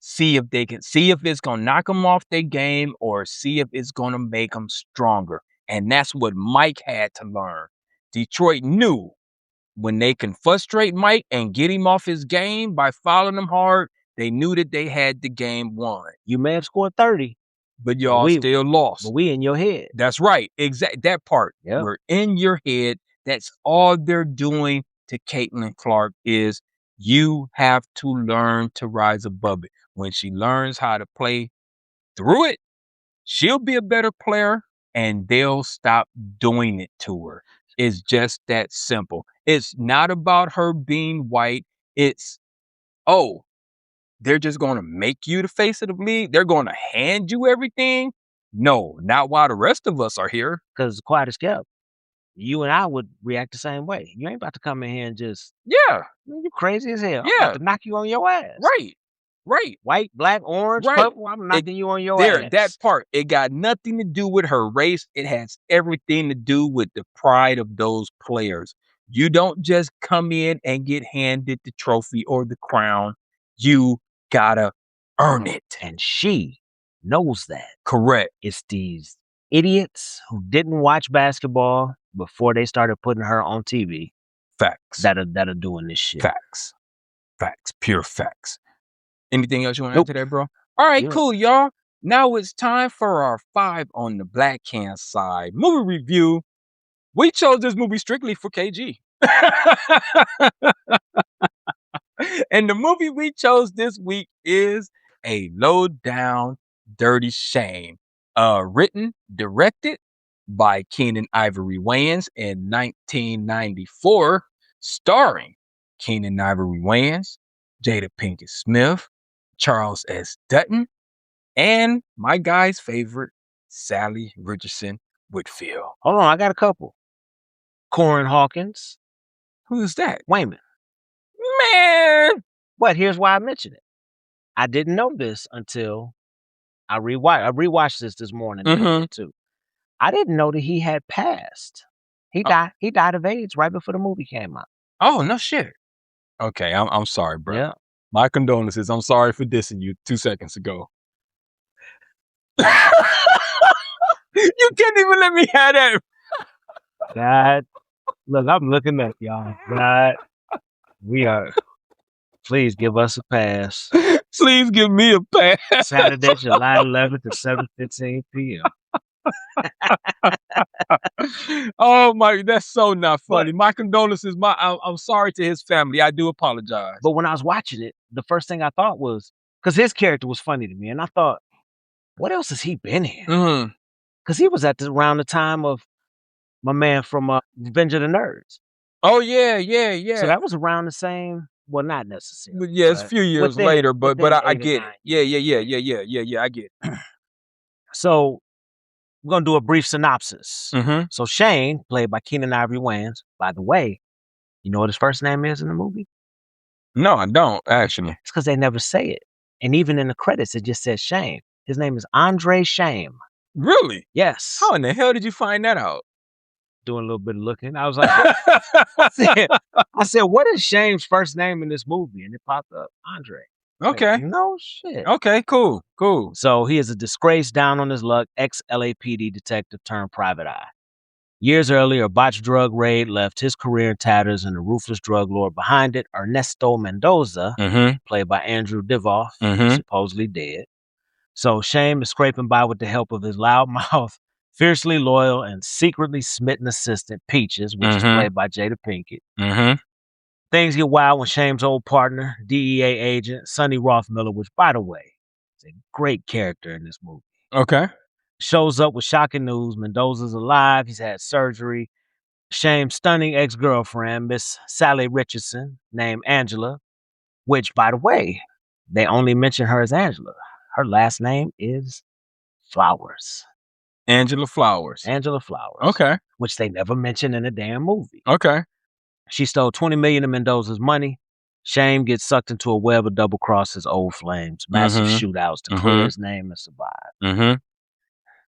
See if it's going to knock them off their game or see if it's going to make them stronger. And that's what Mike had to learn. Detroit knew when they can frustrate Mike and get him off his game by fouling him hard, they knew that they had the game won. You may have scored 30. But y'all still lost. But we in your head. That's right. That part. Yep. We're in your head. That's all they're doing to Caitlin Clark is you have to learn to rise above it. When she learns how to play through it, she'll be a better player and they'll stop doing it to her. It's just that simple. It's not about her being white. It's, they're just going to make you the face of the league. They're going to hand you everything. No, not while the rest of us are here. Because it's quiet as kept. you and I would react the same way. You ain't about to come in here and just, Yeah, you crazy as hell. I'm yeah, about to knock you on your ass. right, right, White, black, orange, right. purple, I'm knocking you on your That ass. part, it got nothing to do with her race. It has everything to do with the pride of those players. You don't just come in and get handed the trophy or the crown. You gotta earn it. And she knows that. Correct. It's these idiots who didn't watch basketball before they started putting her on TV Facts. that are doing this shit. Facts. Facts. Pure facts. Anything else you want to Nope. add to that, bro? All right, Yeah. cool, y'all. Now it's time for our 5 on the Black Can side movie review. We chose this movie strictly for KG. And the movie we chose this week is A Low Down Dirty Shame. Written, directed by Keenan Ivory Wayans in 1994, starring Keenan Ivory Wayans, Jada Pinkett Smith, Charles S. Dutton, and my guy's favorite, Sally Richardson Whitfield. Hold on, I got a couple. Corin Hawkins. Who's that? Wayman. Man! But here's why I mentioned it. I didn't know this until I rewatched this morning too. I didn't know that he had passed. He died of AIDS right before the movie came out. Oh, no shit. Okay, I'm sorry, bro. Yeah. My condolences. I'm sorry for dissing you 2 seconds ago. You can't even let me have that. God, look, I'm looking at y'all. God, please give us a pass. Please give me a pass. Saturday, July 11th at 7:15 p.m. Oh my, that's so not funny. My condolences. I'm sorry to his family. I do apologize. But when I was watching it, the first thing I thought was, because his character was funny to me, and I thought, what else has he been in? Because he was around the time of my man from Revenge of the Nerds. Oh yeah. So that was around the same. Well, not necessarily. But yeah, it's a few years later, but I get it. Yeah, I get it. So we're gonna do a brief synopsis. So Shane, played by Keenan Ivory Wayans. By the way, you know what his first name is in the movie? No, I don't actually. It's because they never say it, and even in the credits, it just says Shane. His name is Andre Shame. Really? Yes. How in the hell did you find that out? Doing a little bit of looking. I was like, I said, what is Shame's first name in this movie? And it popped up, Andre. Okay. Like, no shit. Okay, cool. So he is a disgraced, down on his luck, ex-LAPD detective turned private eye. Years earlier, a botched drug raid left his career in tatters, and the ruthless drug lord behind it, Ernesto Mendoza, played by Andrew Divoff, supposedly dead. So Shame is scraping by with the help of his loudmouth, fiercely loyal, and secretly smitten assistant, Peaches, which is played by Jada Pinkett. Things get wild when Shame's old partner, DEA agent Sonny Rothmiller, which, by the way, is a great character in this movie. Okay. Shows up with shocking news. Mendoza's alive. He's had surgery. Shame's stunning ex-girlfriend, Miss Sally Richardson, named Angela, which, by the way, they only mention her as Angela. Her last name is Flowers. Angela Flowers. Angela Flowers. Okay. Which they never mention in a damn movie. Okay. She stole $20 million of Mendoza's money. Shame gets sucked into a web of double crosses, old flames, massive shootouts to clear his name and survive.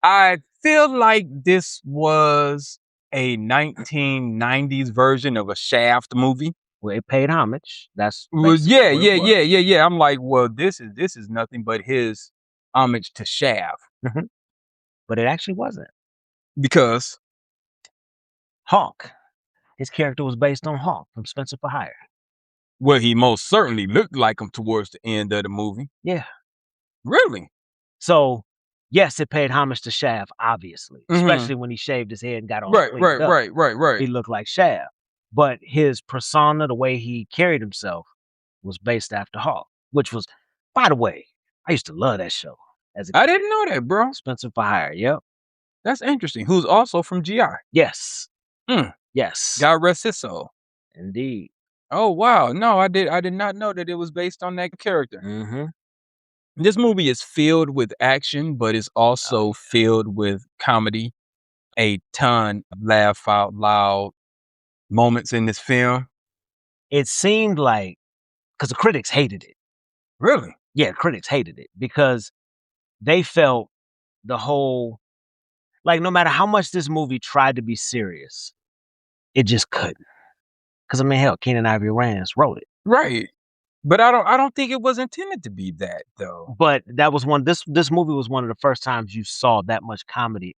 I feel like this was a 1990s version of a Shaft movie. Well, it paid homage. That's yeah. I'm like, well, this is nothing but his homage to Shaft. But it actually wasn't. Because Hawk. His character was based on Hawk from Spencer for Hire. Well, he most certainly looked like him towards the end of the movie. Yeah. Really? So, yes, it paid homage to Shaft, obviously. Especially when he shaved his head and got on right. He looked like Shaft. But his persona, the way he carried himself, was based after Hawk. Which was, by the way, I used to love that show. I didn't know that, bro. Spencer for Hire, yep. That's interesting. Who's also from GI. Yes. Yes. God rest his soul. Indeed. Oh wow. No, I did not know that it was based on that character. This movie is filled with action, but it's also filled with comedy. a ton of laugh out loud moments in this film? It seemed like, because the critics hated it. Really? Yeah, critics hated it because they felt the whole, like, no matter how much this movie tried to be serious, it just couldn't. Because I mean, hell, Keenen Ivory Wayans wrote it. Right. But I don't think it was intended to be that though. But that was this movie was one of the first times you saw that much comedy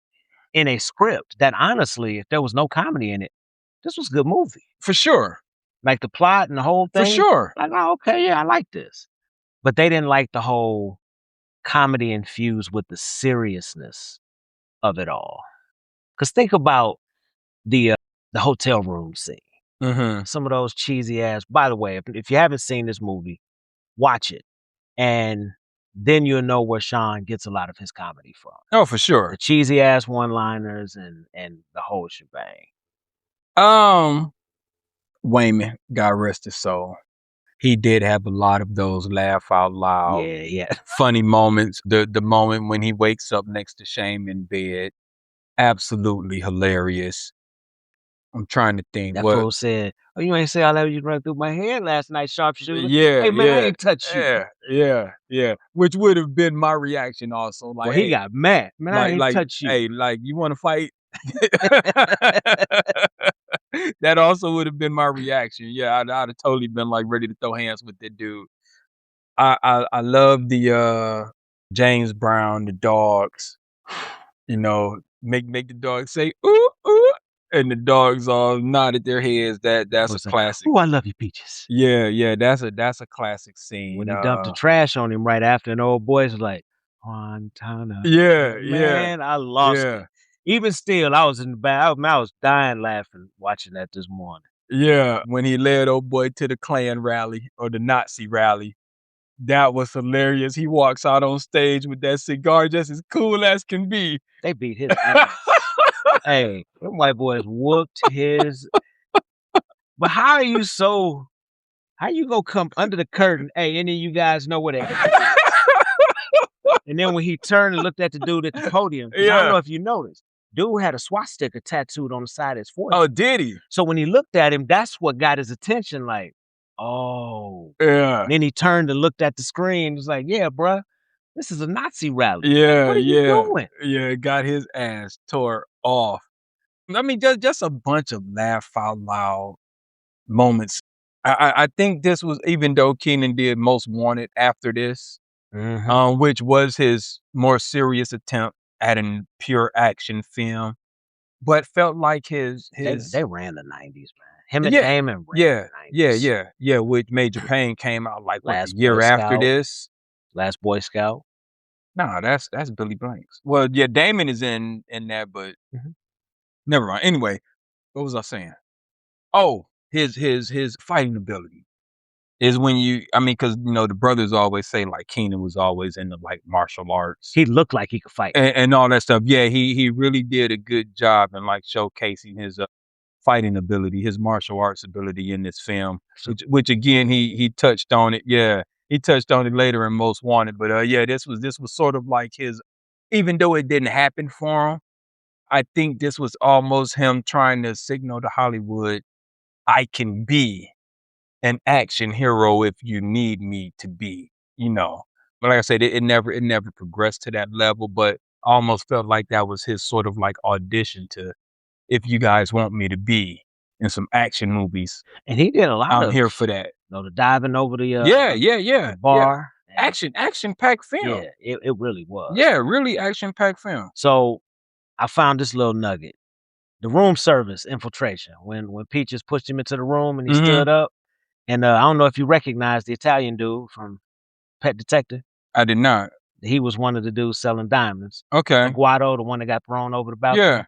in a script that honestly, if there was no comedy in it, this was a good movie. For sure. Like the plot and the whole thing. For sure. Like, oh, okay, yeah, I like this. But they didn't like the whole comedy infused with the seriousness of it all. Because think about the hotel room scene. Mm-hmm. Some of those cheesy ass. By the way, if you haven't seen this movie, watch it, and then you'll know where Sean gets a lot of his comedy from. Oh, for sure. The cheesy ass one-liners and the whole shebang. Wayman, God rest his soul. He did have a lot of those laugh out loud, Yeah. funny moments. The moment when he wakes up next to Shame in bed, absolutely hilarious. I'm trying to think That what. fool said, "Oh, you ain't say all that you run through my head last night, sharpshooter." Yeah, Hey man, I yeah, ain't touch you. yeah. Which would have been my reaction also. Like, Well, he hey, got mad. Man, I ain't touch you. hey, like you want to fight? That also would have been my reaction. Yeah, I'd have totally been like ready to throw hands with that dude. I love the James Brown, the dogs. You know, make the dogs say ooh ooh, and the dogs all nodded their heads. That's a classic. Oh, I love you, Peaches. Yeah, that's a classic scene. When he dumped the trash on him right after, and the old boys was like, Montana. Yeah, Man, I lost it. Even still, I was in the back. I was dying laughing watching that this morning. Yeah, when he led old boy to the Klan rally or the Nazi rally, that was hilarious. He walks out on stage with that cigar just as cool as can be. They beat his ass. Hey, them white boys whooped his. But how you gonna come under the curtain? Hey, any of you guys know where they are? And then when he turned and looked at the dude at the podium, I don't know if you noticed, dude had a swastika tattooed on the side of his forehead. Oh, did he? So when he looked at him, that's what got his attention. Like, oh. Yeah. And then he turned and looked at the screen. He was like, yeah, bruh, this is a Nazi rally. Yeah, like, what are you doing? Yeah, got his ass tore off. I mean, just a bunch of laugh out loud moments. I think this was, even though Keenen did Most Wanted after this, which was his more serious attempt at a pure action film, but felt like his they ran the 90s, man. Him and Damon ran the 90s. Yeah. Which Major Payne came out like what, Last the year Boy after Scout. this. Last Boy Scout. No, that's Billy Blanks. Well, yeah, Damon is in that, but never mind. Anyway, what was I saying? Oh, his fighting ability is when because the brothers always say like Keenen was always into like martial arts. He looked like he could fight and all that stuff. Yeah, he really did a good job in like showcasing his fighting ability, his martial arts ability in this film. Which again he touched on it. Yeah, he touched on it later in Most Wanted. But this was sort of like his, even though it didn't happen for him, I think this was almost him trying to signal to Hollywood, I can be an action hero if you need me to be, But like I said, it never progressed to that level, but almost felt like that was his sort of like audition to, if you guys want me to be in some action movies. And he did a lot I'm here for that. The diving over the the bar. Yeah. Action-packed film. Yeah, it really was. Yeah, really action-packed film. So I found this little nugget. The room service infiltration. When Peaches pushed him into the room and he stood up. And I don't know if you recognize the Italian dude from Pet Detective. I did not. He was one of the dudes selling diamonds. Okay. Guado, the one that got thrown over the balcony. Yeah.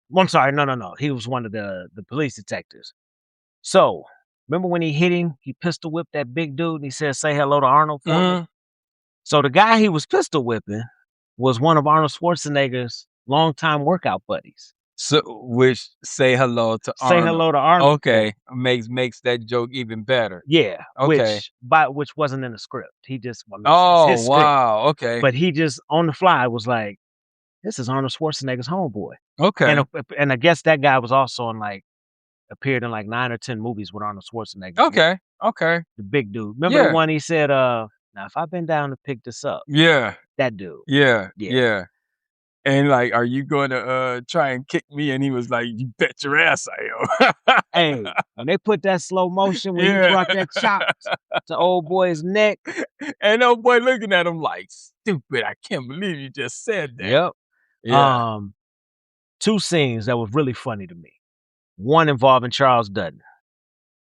Well, I'm sorry, no. He was one of the police detectives. So, remember when he hit him? He pistol whipped that big dude and he said, say hello to Arnold for me. So the guy he was pistol whipping was one of Arnold Schwarzenegger's longtime workout buddies. So, which say hello to Arnold. Say hello to Arnold. Okay, makes that joke even better. Yeah. Okay. Which wasn't in the script. He just wow. Okay. But he just on the fly was like, this is Arnold Schwarzenegger's homeboy. Okay. And I guess that guy was also appeared in like 9 or 10 movies with Arnold Schwarzenegger. Okay. The big dude. Remember the one he said, now if I've been down to pick this up. Yeah. That dude. Yeah. And like, are you going to try and kick me? And he was like, you bet your ass I am. Hey, when they put that slow motion when he brought that chop to old boy's neck. And old boy looking at him like, stupid, I can't believe you just said that. Yep. Yeah. 2 scenes that was really funny to me. One involving Charles Dutton.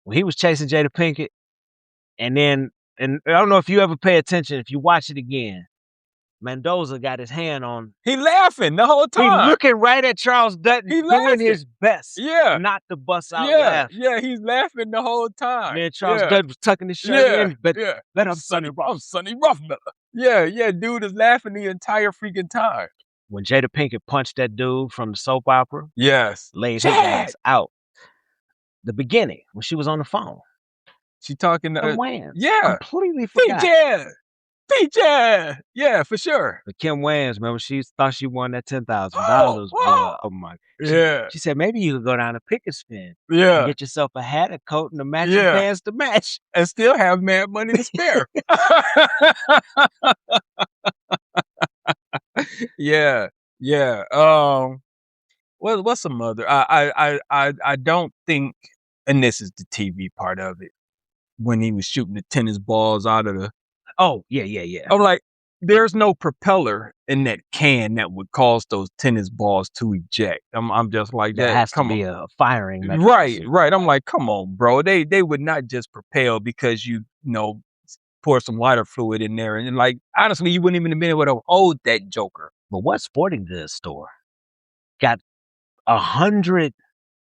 When he was chasing Jada Pinkett, and I don't know if you ever pay attention, if you watch it again, Mendoza got his hand on. He laughing the whole time. He looking right at Charles Dutton, doing his best not to bust out laugh. Yeah, he's laughing the whole time. Man, Charles Dutton was tucking his shirt in, but let him Sonny Ruffmiller. Yeah, dude is laughing the entire freaking time. When Jada Pinkett punched that dude from the soap opera, laid his ass out. The beginning, when she was on the phone. She talking to Kim Wayans. Yeah. Completely forgot. PJ. Yeah, for sure. But Kim Wayans, remember, she thought she won that $10,000. Oh my. She said, maybe you could go down to Picket Spin. And get yourself a hat, a coat, and a matching pants to match. And still have mad money to spare. Yeah. What's some other? I don't think, and this is the TV part of it, when he was shooting the tennis balls out of the. Oh, yeah. I'm like, there's no propeller in that can that would cause those tennis balls to eject. I'm just like that. There has to be a firing mechanism. Right. I'm like, come on, bro. They would not just propel because you pour some lighter fluid in there, and like honestly, you wouldn't even have been able to hold that joker. But what sporting goods store got 100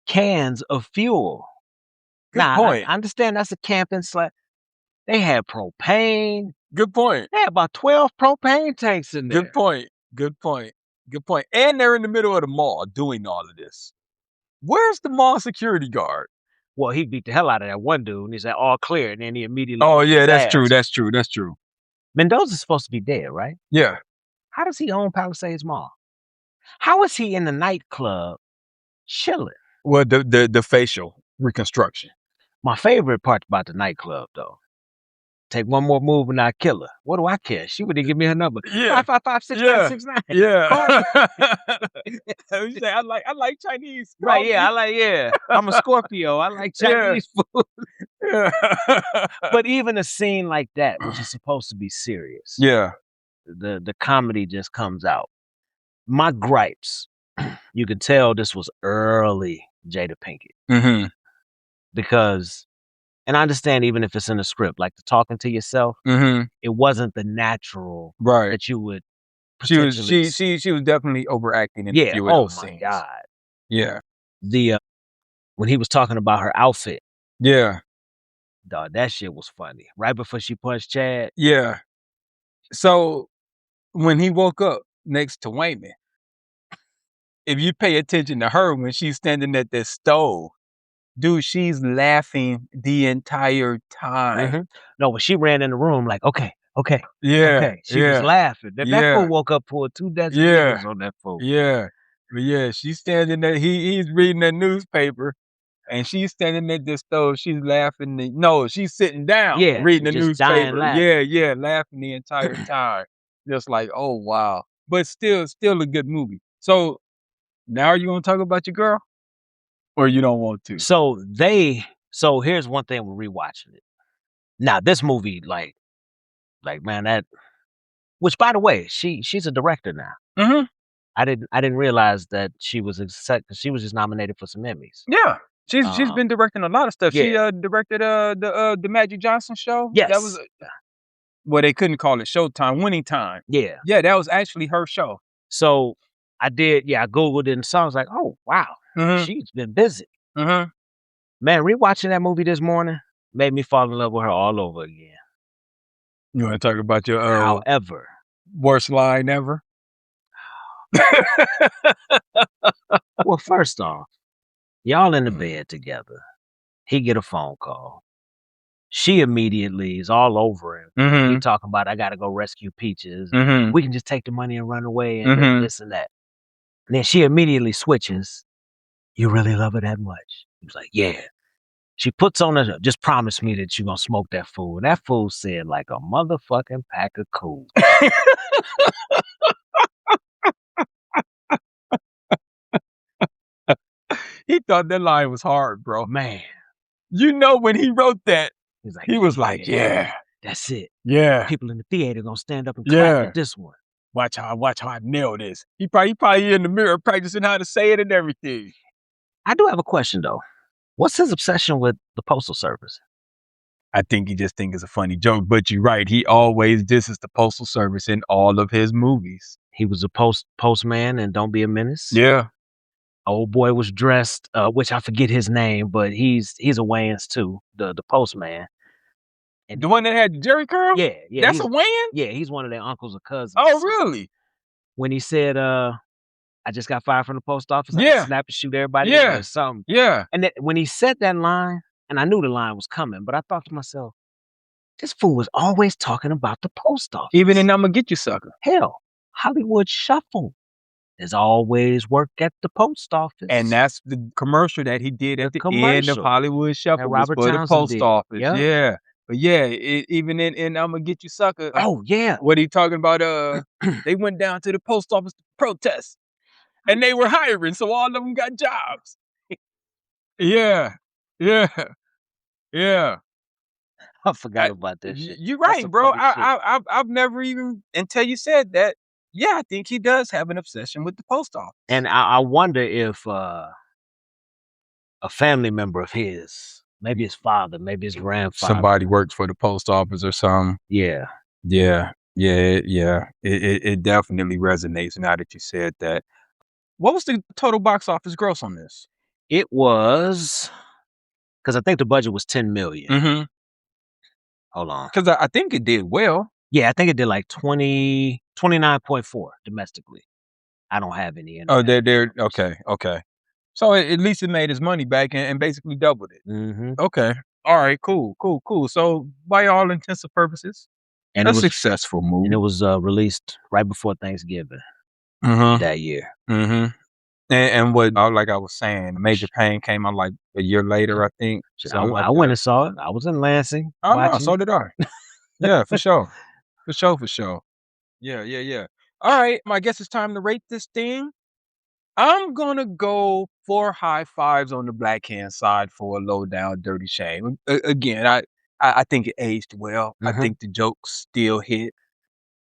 cans of fuel? Good point. I understand that's a camping slab. They had propane. Good point. They had about 12 propane tanks in there. Good point. And they're in the middle of the mall doing all of this. Where's the mall security guard? Well, he beat the hell out of that one dude, and he said, all clear, and then he immediately. Oh, yeah, that's true. Mendoza's supposed to be dead, right? Yeah. How does he own Palisades Mall? How is he in the nightclub chilling? Well, the facial reconstruction. My favorite part about the nightclub, though. Take one more move and I kill her. What do I care? She wouldn't give me her number. 555-6969. Yeah. You say, I like Chinese. Right, yeah. I'm a Scorpio. I like Chinese food. But even a scene like that, which is supposed to be serious. Yeah. The comedy just comes out. My gripes, you can tell this was early Jada Pinkett. Mm-hmm. Because, and I understand even if it's in the script, like the talking to yourself, it wasn't the natural that you would. She was definitely overacting in a few of those scenes. My God. Yeah. When he was talking about her outfit. Yeah. Dog, that shit was funny. Right before she punched Chad. Yeah. So when he woke up next to Wayman, if you pay attention to her when she's standing at this stove, dude, she's laughing the entire time. No, when she ran in the room, like, okay. Yeah. Okay. She was laughing. That fool woke up, pulled 2 deaths on that fool. Yeah. But yeah, she's standing there. He's reading that newspaper, and she's standing at this stove. She's laughing. No, she's sitting down reading the newspaper. Yeah, laughing the entire time. Just like, oh, wow. But still a good movie. So now are you going to talk about your girl? Or you don't want to? So here's one thing we're rewatching it. Now, this movie, like man, that, which by the way, she's a director now. Mm-hmm. I didn't realize that she was she was just nominated for some Emmys. Yeah. She's been directing a lot of stuff. She directed the Magic Johnson show. Yes. That was well, they couldn't call it Showtime, Winning Time. Yeah. Yeah, that was actually her show. So I Googled it and saw, I was like, oh wow. She's been busy. Man, rewatching that movie this morning made me fall in love with her all over again. You want to talk about your however worst line ever? Well, first off, y'all in the bed together. He get a phone call. She immediately is all over him. Mm-hmm. He talking about, I got to go rescue Peaches. Mm-hmm. We can just take the money and run away and Mm-hmm. this and that. And then she immediately switches. You really love her that much? He was like, yeah. She puts on a, just promise me that you're going to smoke that fool. And that fool said like a motherfucking pack of cool. He thought that line was hard, bro. Man. You know, when he wrote that, He's like, he was like, yeah. That's it. Yeah. People in the theater going to stand up and clap at this one. Watch how I nail this. He probably in the mirror practicing how to say it and everything. I do have a question, though. What's his obsession with the Postal Service? I think he just thinks it's a funny joke, but you're right. He always disses the Postal Service in all of his movies. He was a postman and Don't Be a Menace. Yeah. Old boy was dressed, which I forget his name, but he's a Wayans too, the postman. And the one that had Jerry curl? Yeah. That's a Wayans? Yeah, he's one of their uncles or cousins. Oh, really? When he said, I just got fired from the post office, I Yeah. can snap and shoot everybody or something. Yeah. And when he said that line, and I knew the line was coming, but I thought to myself, this fool was always talking about the post office. Even in I'ma Get You Sucker. Hell, Hollywood Shuffle. There's always work at the post office. And that's the commercial that he did at the end of Hollywood Shuffle was for the post office. Yep. Yeah. But yeah, even in I'ma Get You Sucker. Oh, yeah. What he talking about? They went down to the post office to protest. And they were hiring, so all of them got jobs. Yeah. Yeah. Yeah. I forgot about that shit. You're right, bro. I've never even, until you said that, yeah, I think he does have an obsession with the post office. And I wonder if a family member of his, maybe his father, maybe his grandfather. Somebody works for the post office or something. Yeah. Yeah. It definitely resonates now that you said that. What was the total box office gross on this? It was, because I think the budget was $10 million. Mm-hmm. Hold on. Because I think it did well. Yeah, I think it did like 29.4 domestically. I don't have any. Oh, they're okay. So at least it made his money back and basically doubled it. Mm-hmm. Okay. All right. Cool. So by all intents and purposes, and a successful movie. And it was released right before Thanksgiving that year. Mm-hmm. And what, like I was saying, Major Payne came out like a year later, I think. I went and saw it. I was in Lansing. Oh, no, so did I. Yeah, for sure. For sure. Yeah. All right, I guess it's time to rate this thing. I'm gonna go 4 high fives on the Black Hand side for a low down dirty shame. Again, I think it aged well. Mm-hmm. I think the jokes still hit.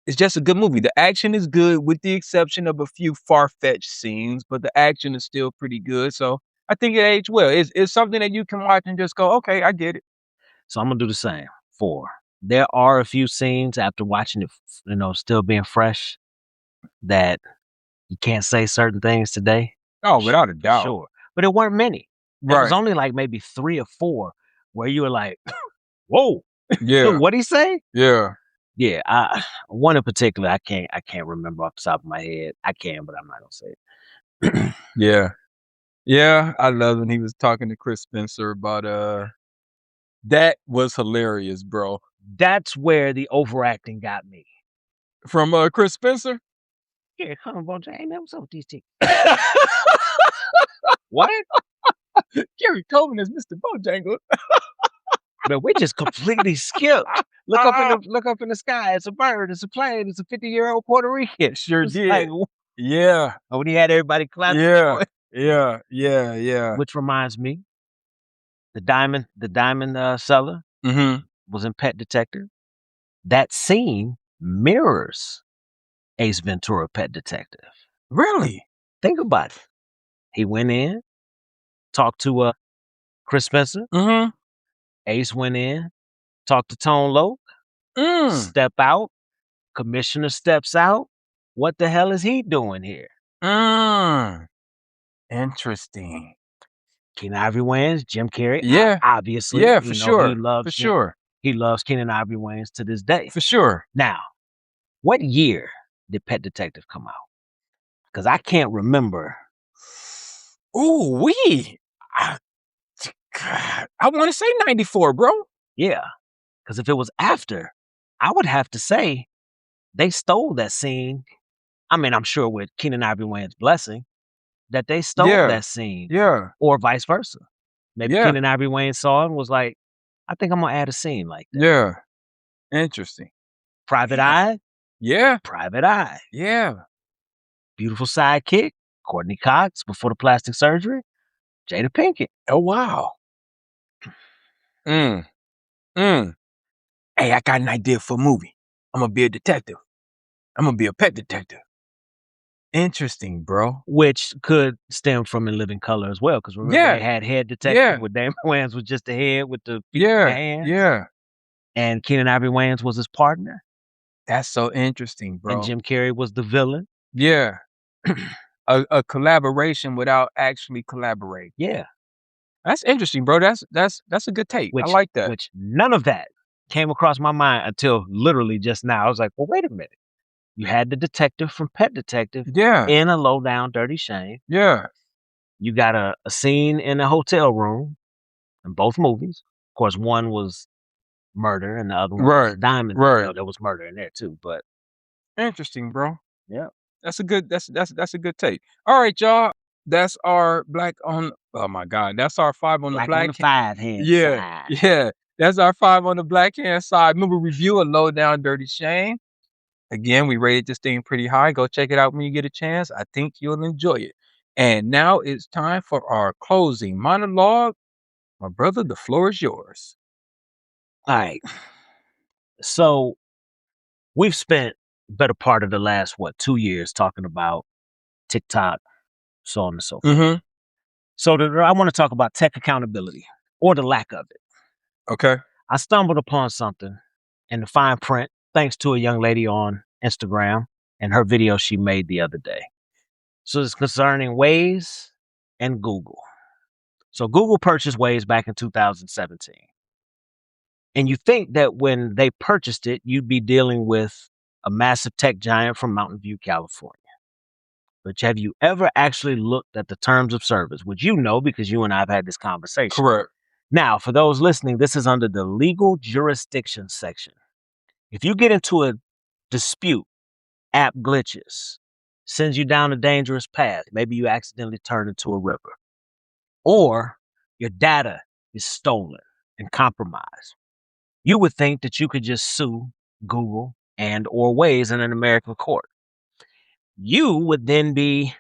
It's just a good movie. The action is good with the exception of a few far-fetched scenes, but the action is still pretty good. So I think it aged well. It's something that you can watch and just go, okay, I get it. So I'm gonna do the same. 4. There are a few scenes after watching it, still being fresh, that you can't say certain things today. Oh, without a doubt. Sure. But it weren't many. Right. It was only like maybe 3 or 4 where you were like, whoa. Yeah. What'd he say? Yeah. Yeah. One in particular, I can't remember off the top of my head. I can, but I'm not gonna say it. Yeah. I love when he was talking to Chris Spencer about that was hilarious, bro. That's where the overacting got me. From Chris Spencer? Yeah, come on, Bojangles. Hey, man, what's up with these tickets? What? Gary Coleman is Mr. Bojangles. Man, we just completely skipped. Look up in the sky. It's a bird. It's a plane. It's a 50-year-old Puerto Rican. Sure did. Like, yeah. When he had everybody clapping. Yeah. Which reminds me, the diamond seller was in Pet Detective. That scene mirrors Ace Ventura, Pet Detective. Really? Think about it. He went in, talked to Chris Spencer. Mm-hmm. Ace went in, talked to Tone Loc. Step out. Commissioner steps out. What the hell is he doing here? Interesting. Keenen Ivory Wayans, Jim Carrey. Yeah. Obviously. Yeah, for sure. He loves Keenen Ivory Wayans to this day. For sure. Now, what year did Pet Detective come out? Because I can't remember. Ooh, I want to say 94, bro. Yeah. Because if it was after, I would have to say they stole that scene. I mean, I'm sure with Keenan Ivory Wayans' blessing, that they stole Yeah. that scene. Yeah. Or vice versa. Maybe Yeah. Keenan Ivory Wayans saw it and was like, I think I'm gonna add a scene like that. Yeah. Interesting. Private Yeah. Eye, Yeah. Private Eye. Yeah. Beautiful sidekick, Courtney Cox before the plastic surgery, Jada Pinkett. Oh, wow. Mm. Mm. Hey, I got an idea for a movie. I'm gonna be a detective. I'm gonna be a pet detective. Interesting, bro. Which could stem from In Living Color as well. Because remember, Yeah. they had Head Detective Yeah. where Damon Wayans was just the head with the feet and the Yeah. hands. Yeah. And Keenan Ivory Wayans was his partner. That's so interesting, And bro. Jim Carrey was the villain. Yeah. A collaboration without actually collaborating. Yeah. That's interesting, bro. That's a good take. I like that. Which none of that came across my mind until literally just now. I was like, well, wait a minute. You had the detective from Pet Detective Yeah. in A Low Down Dirty Shame. Yeah. You got a scene in a hotel room in both movies. Of course, one was murder and the other one was Right. diamond. Right. You know, there was murder in there too. But Interesting, bro. yeah. That's a good that's a good take. All right, y'all. That's our black on oh my god. That's our 5 on the Black on black the five hand Yeah. side. Yeah. That's our 5 on the black hand side. Remember review A Low Down Dirty Shame. Again, we rated this thing pretty high. Go check it out when you get a chance. I think you'll enjoy it. And now it's time for our closing monologue. My brother, the floor is yours. All right. So we've spent better part of the last 2 years talking about TikTok, so on and so forth. Mm-hmm. So I want to talk about tech accountability or the lack of it. Okay. I stumbled upon something in the fine print thanks to a young lady on Instagram and her video she made the other day. So it's concerning Waze and Google. So Google purchased Waze back in 2017. And you think that when they purchased it, you'd be dealing with a massive tech giant from Mountain View, California. But have you ever actually looked at the terms of service? Which you know because you and I have had this conversation. Correct. Now, for those listening, this is under the legal jurisdiction section. If you get into a dispute, app glitches, sends you down a dangerous path, maybe you accidentally turn into a river, or your data is stolen and compromised, you would think that you could just sue Google and or Waze in an American court. You would then be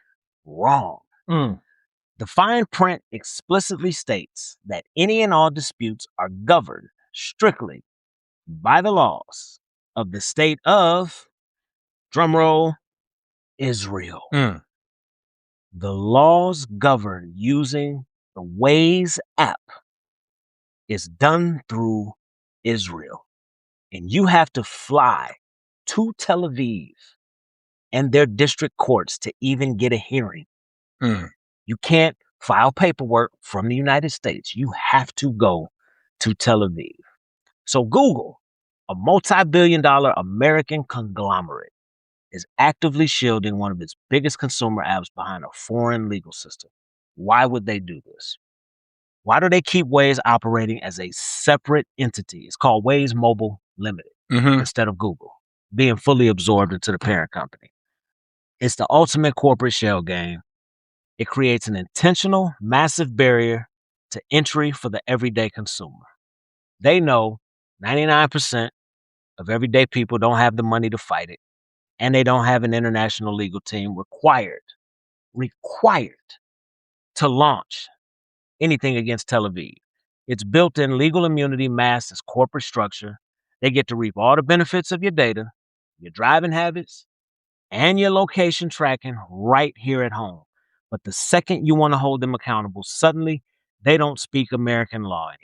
wrong. Mm. The fine print explicitly states that any and all disputes are governed strictly by the laws of the state of, drumroll, Israel. Mm. The laws govern using the Waze app is done through Israel. And you have to fly to Tel Aviv and their district courts to even get a hearing. Mm. You can't file paperwork from the United States. You have to go to Tel Aviv. So Google, a multi-billion-dollar American conglomerate, is actively shielding one of its biggest consumer apps behind a foreign legal system. Why would they do this? Why do they keep Waze operating as a separate entity? It's called Waze Mobile Limited instead of Google, being fully absorbed into the parent company. It's the ultimate corporate shell game. It creates an intentional, massive barrier to entry for the everyday consumer. They know 99% of everyday people don't have the money to fight it, and they don't have an international legal team required to launch anything against Tel Aviv. Its built-in legal immunity masks its corporate structure. They get to reap all the benefits of your data, your driving habits, and your location tracking right here at home. But the second you want to hold them accountable, suddenly they don't speak American law anymore.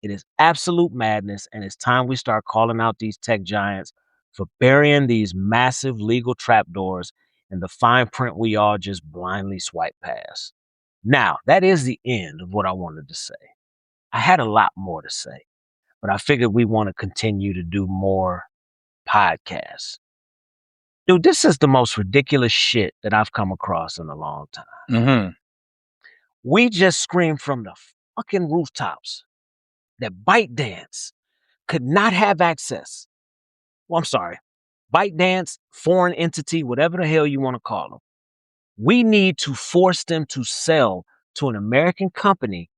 It is absolute madness, and it's time we start calling out these tech giants for burying these massive legal trapdoors in the fine print we all just blindly swipe past. Now, that is the end of what I wanted to say. I had a lot more to say, but I figured we want to continue to do more podcasts. Dude, this is the most ridiculous shit that I've come across in a long time. We just screamed from the fucking rooftops that ByteDance could not have access. Well, I'm sorry. ByteDance, foreign entity, whatever the hell you want to call them. We need to force them to sell to an American company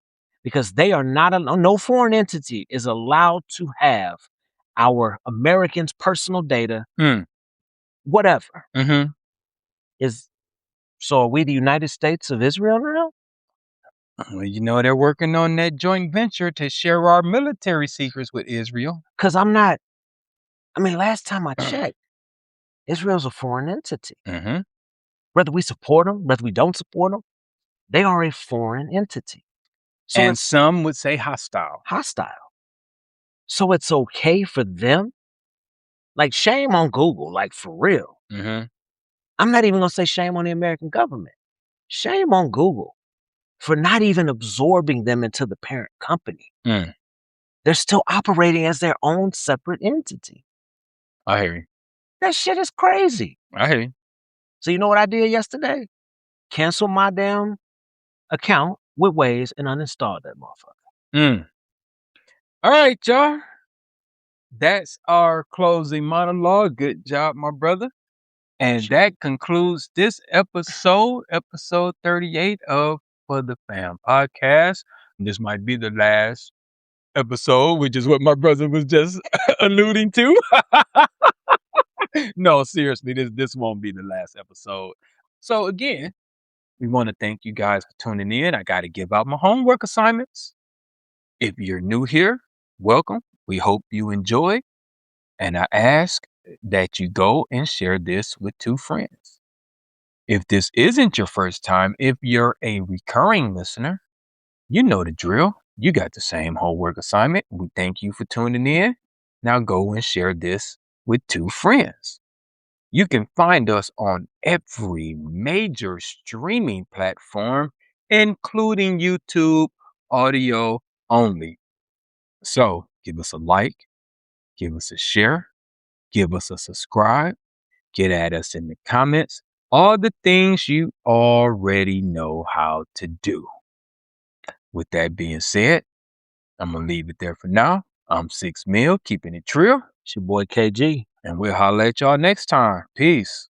because they are not, no foreign entity is allowed to have our Americans' personal data, whatever. So are we the United States of Israel now? Well, you know, they're working on that joint venture to share our military secrets with Israel. Because last time I checked, Israel's a foreign entity. Whether we support them, whether we don't support them, they are a foreign entity. So and some would say hostile. So it's okay for them? Like, shame on Google, like, for real. I'm not even going to say shame on the American government. Shame on Google for not even absorbing them into the parent company. They're still operating as their own separate entity. I hear you. That shit is crazy. I hear you. So you know what I did yesterday? Cancel my damn account with Waze and uninstalled that motherfucker. All right, y'all. That's our closing monologue. Good job, my brother. And that concludes this episode 38 of For the Fam podcast. This might be the last episode, which is what my brother was just alluding to. No, seriously, this won't be the last episode. So again, we want to thank you guys for tuning in. I got to give out my homework assignments. If you're new here, welcome. We hope you enjoy. And I ask that you go and share this with 2 friends. If this isn't your first time, if you're a recurring listener, you know the drill. You got the same homework assignment. We thank you for tuning in. Now go and share this with 2 friends. You can find us on every major streaming platform, including YouTube, audio only. So give us a like, give us a share, give us a subscribe, get at us in the comments, all the things you already know how to do. With that being said, I'm going to leave it there for now. I'm 6 Mil, keeping it trill. It's your boy KG. And we'll holler at y'all next time. Peace.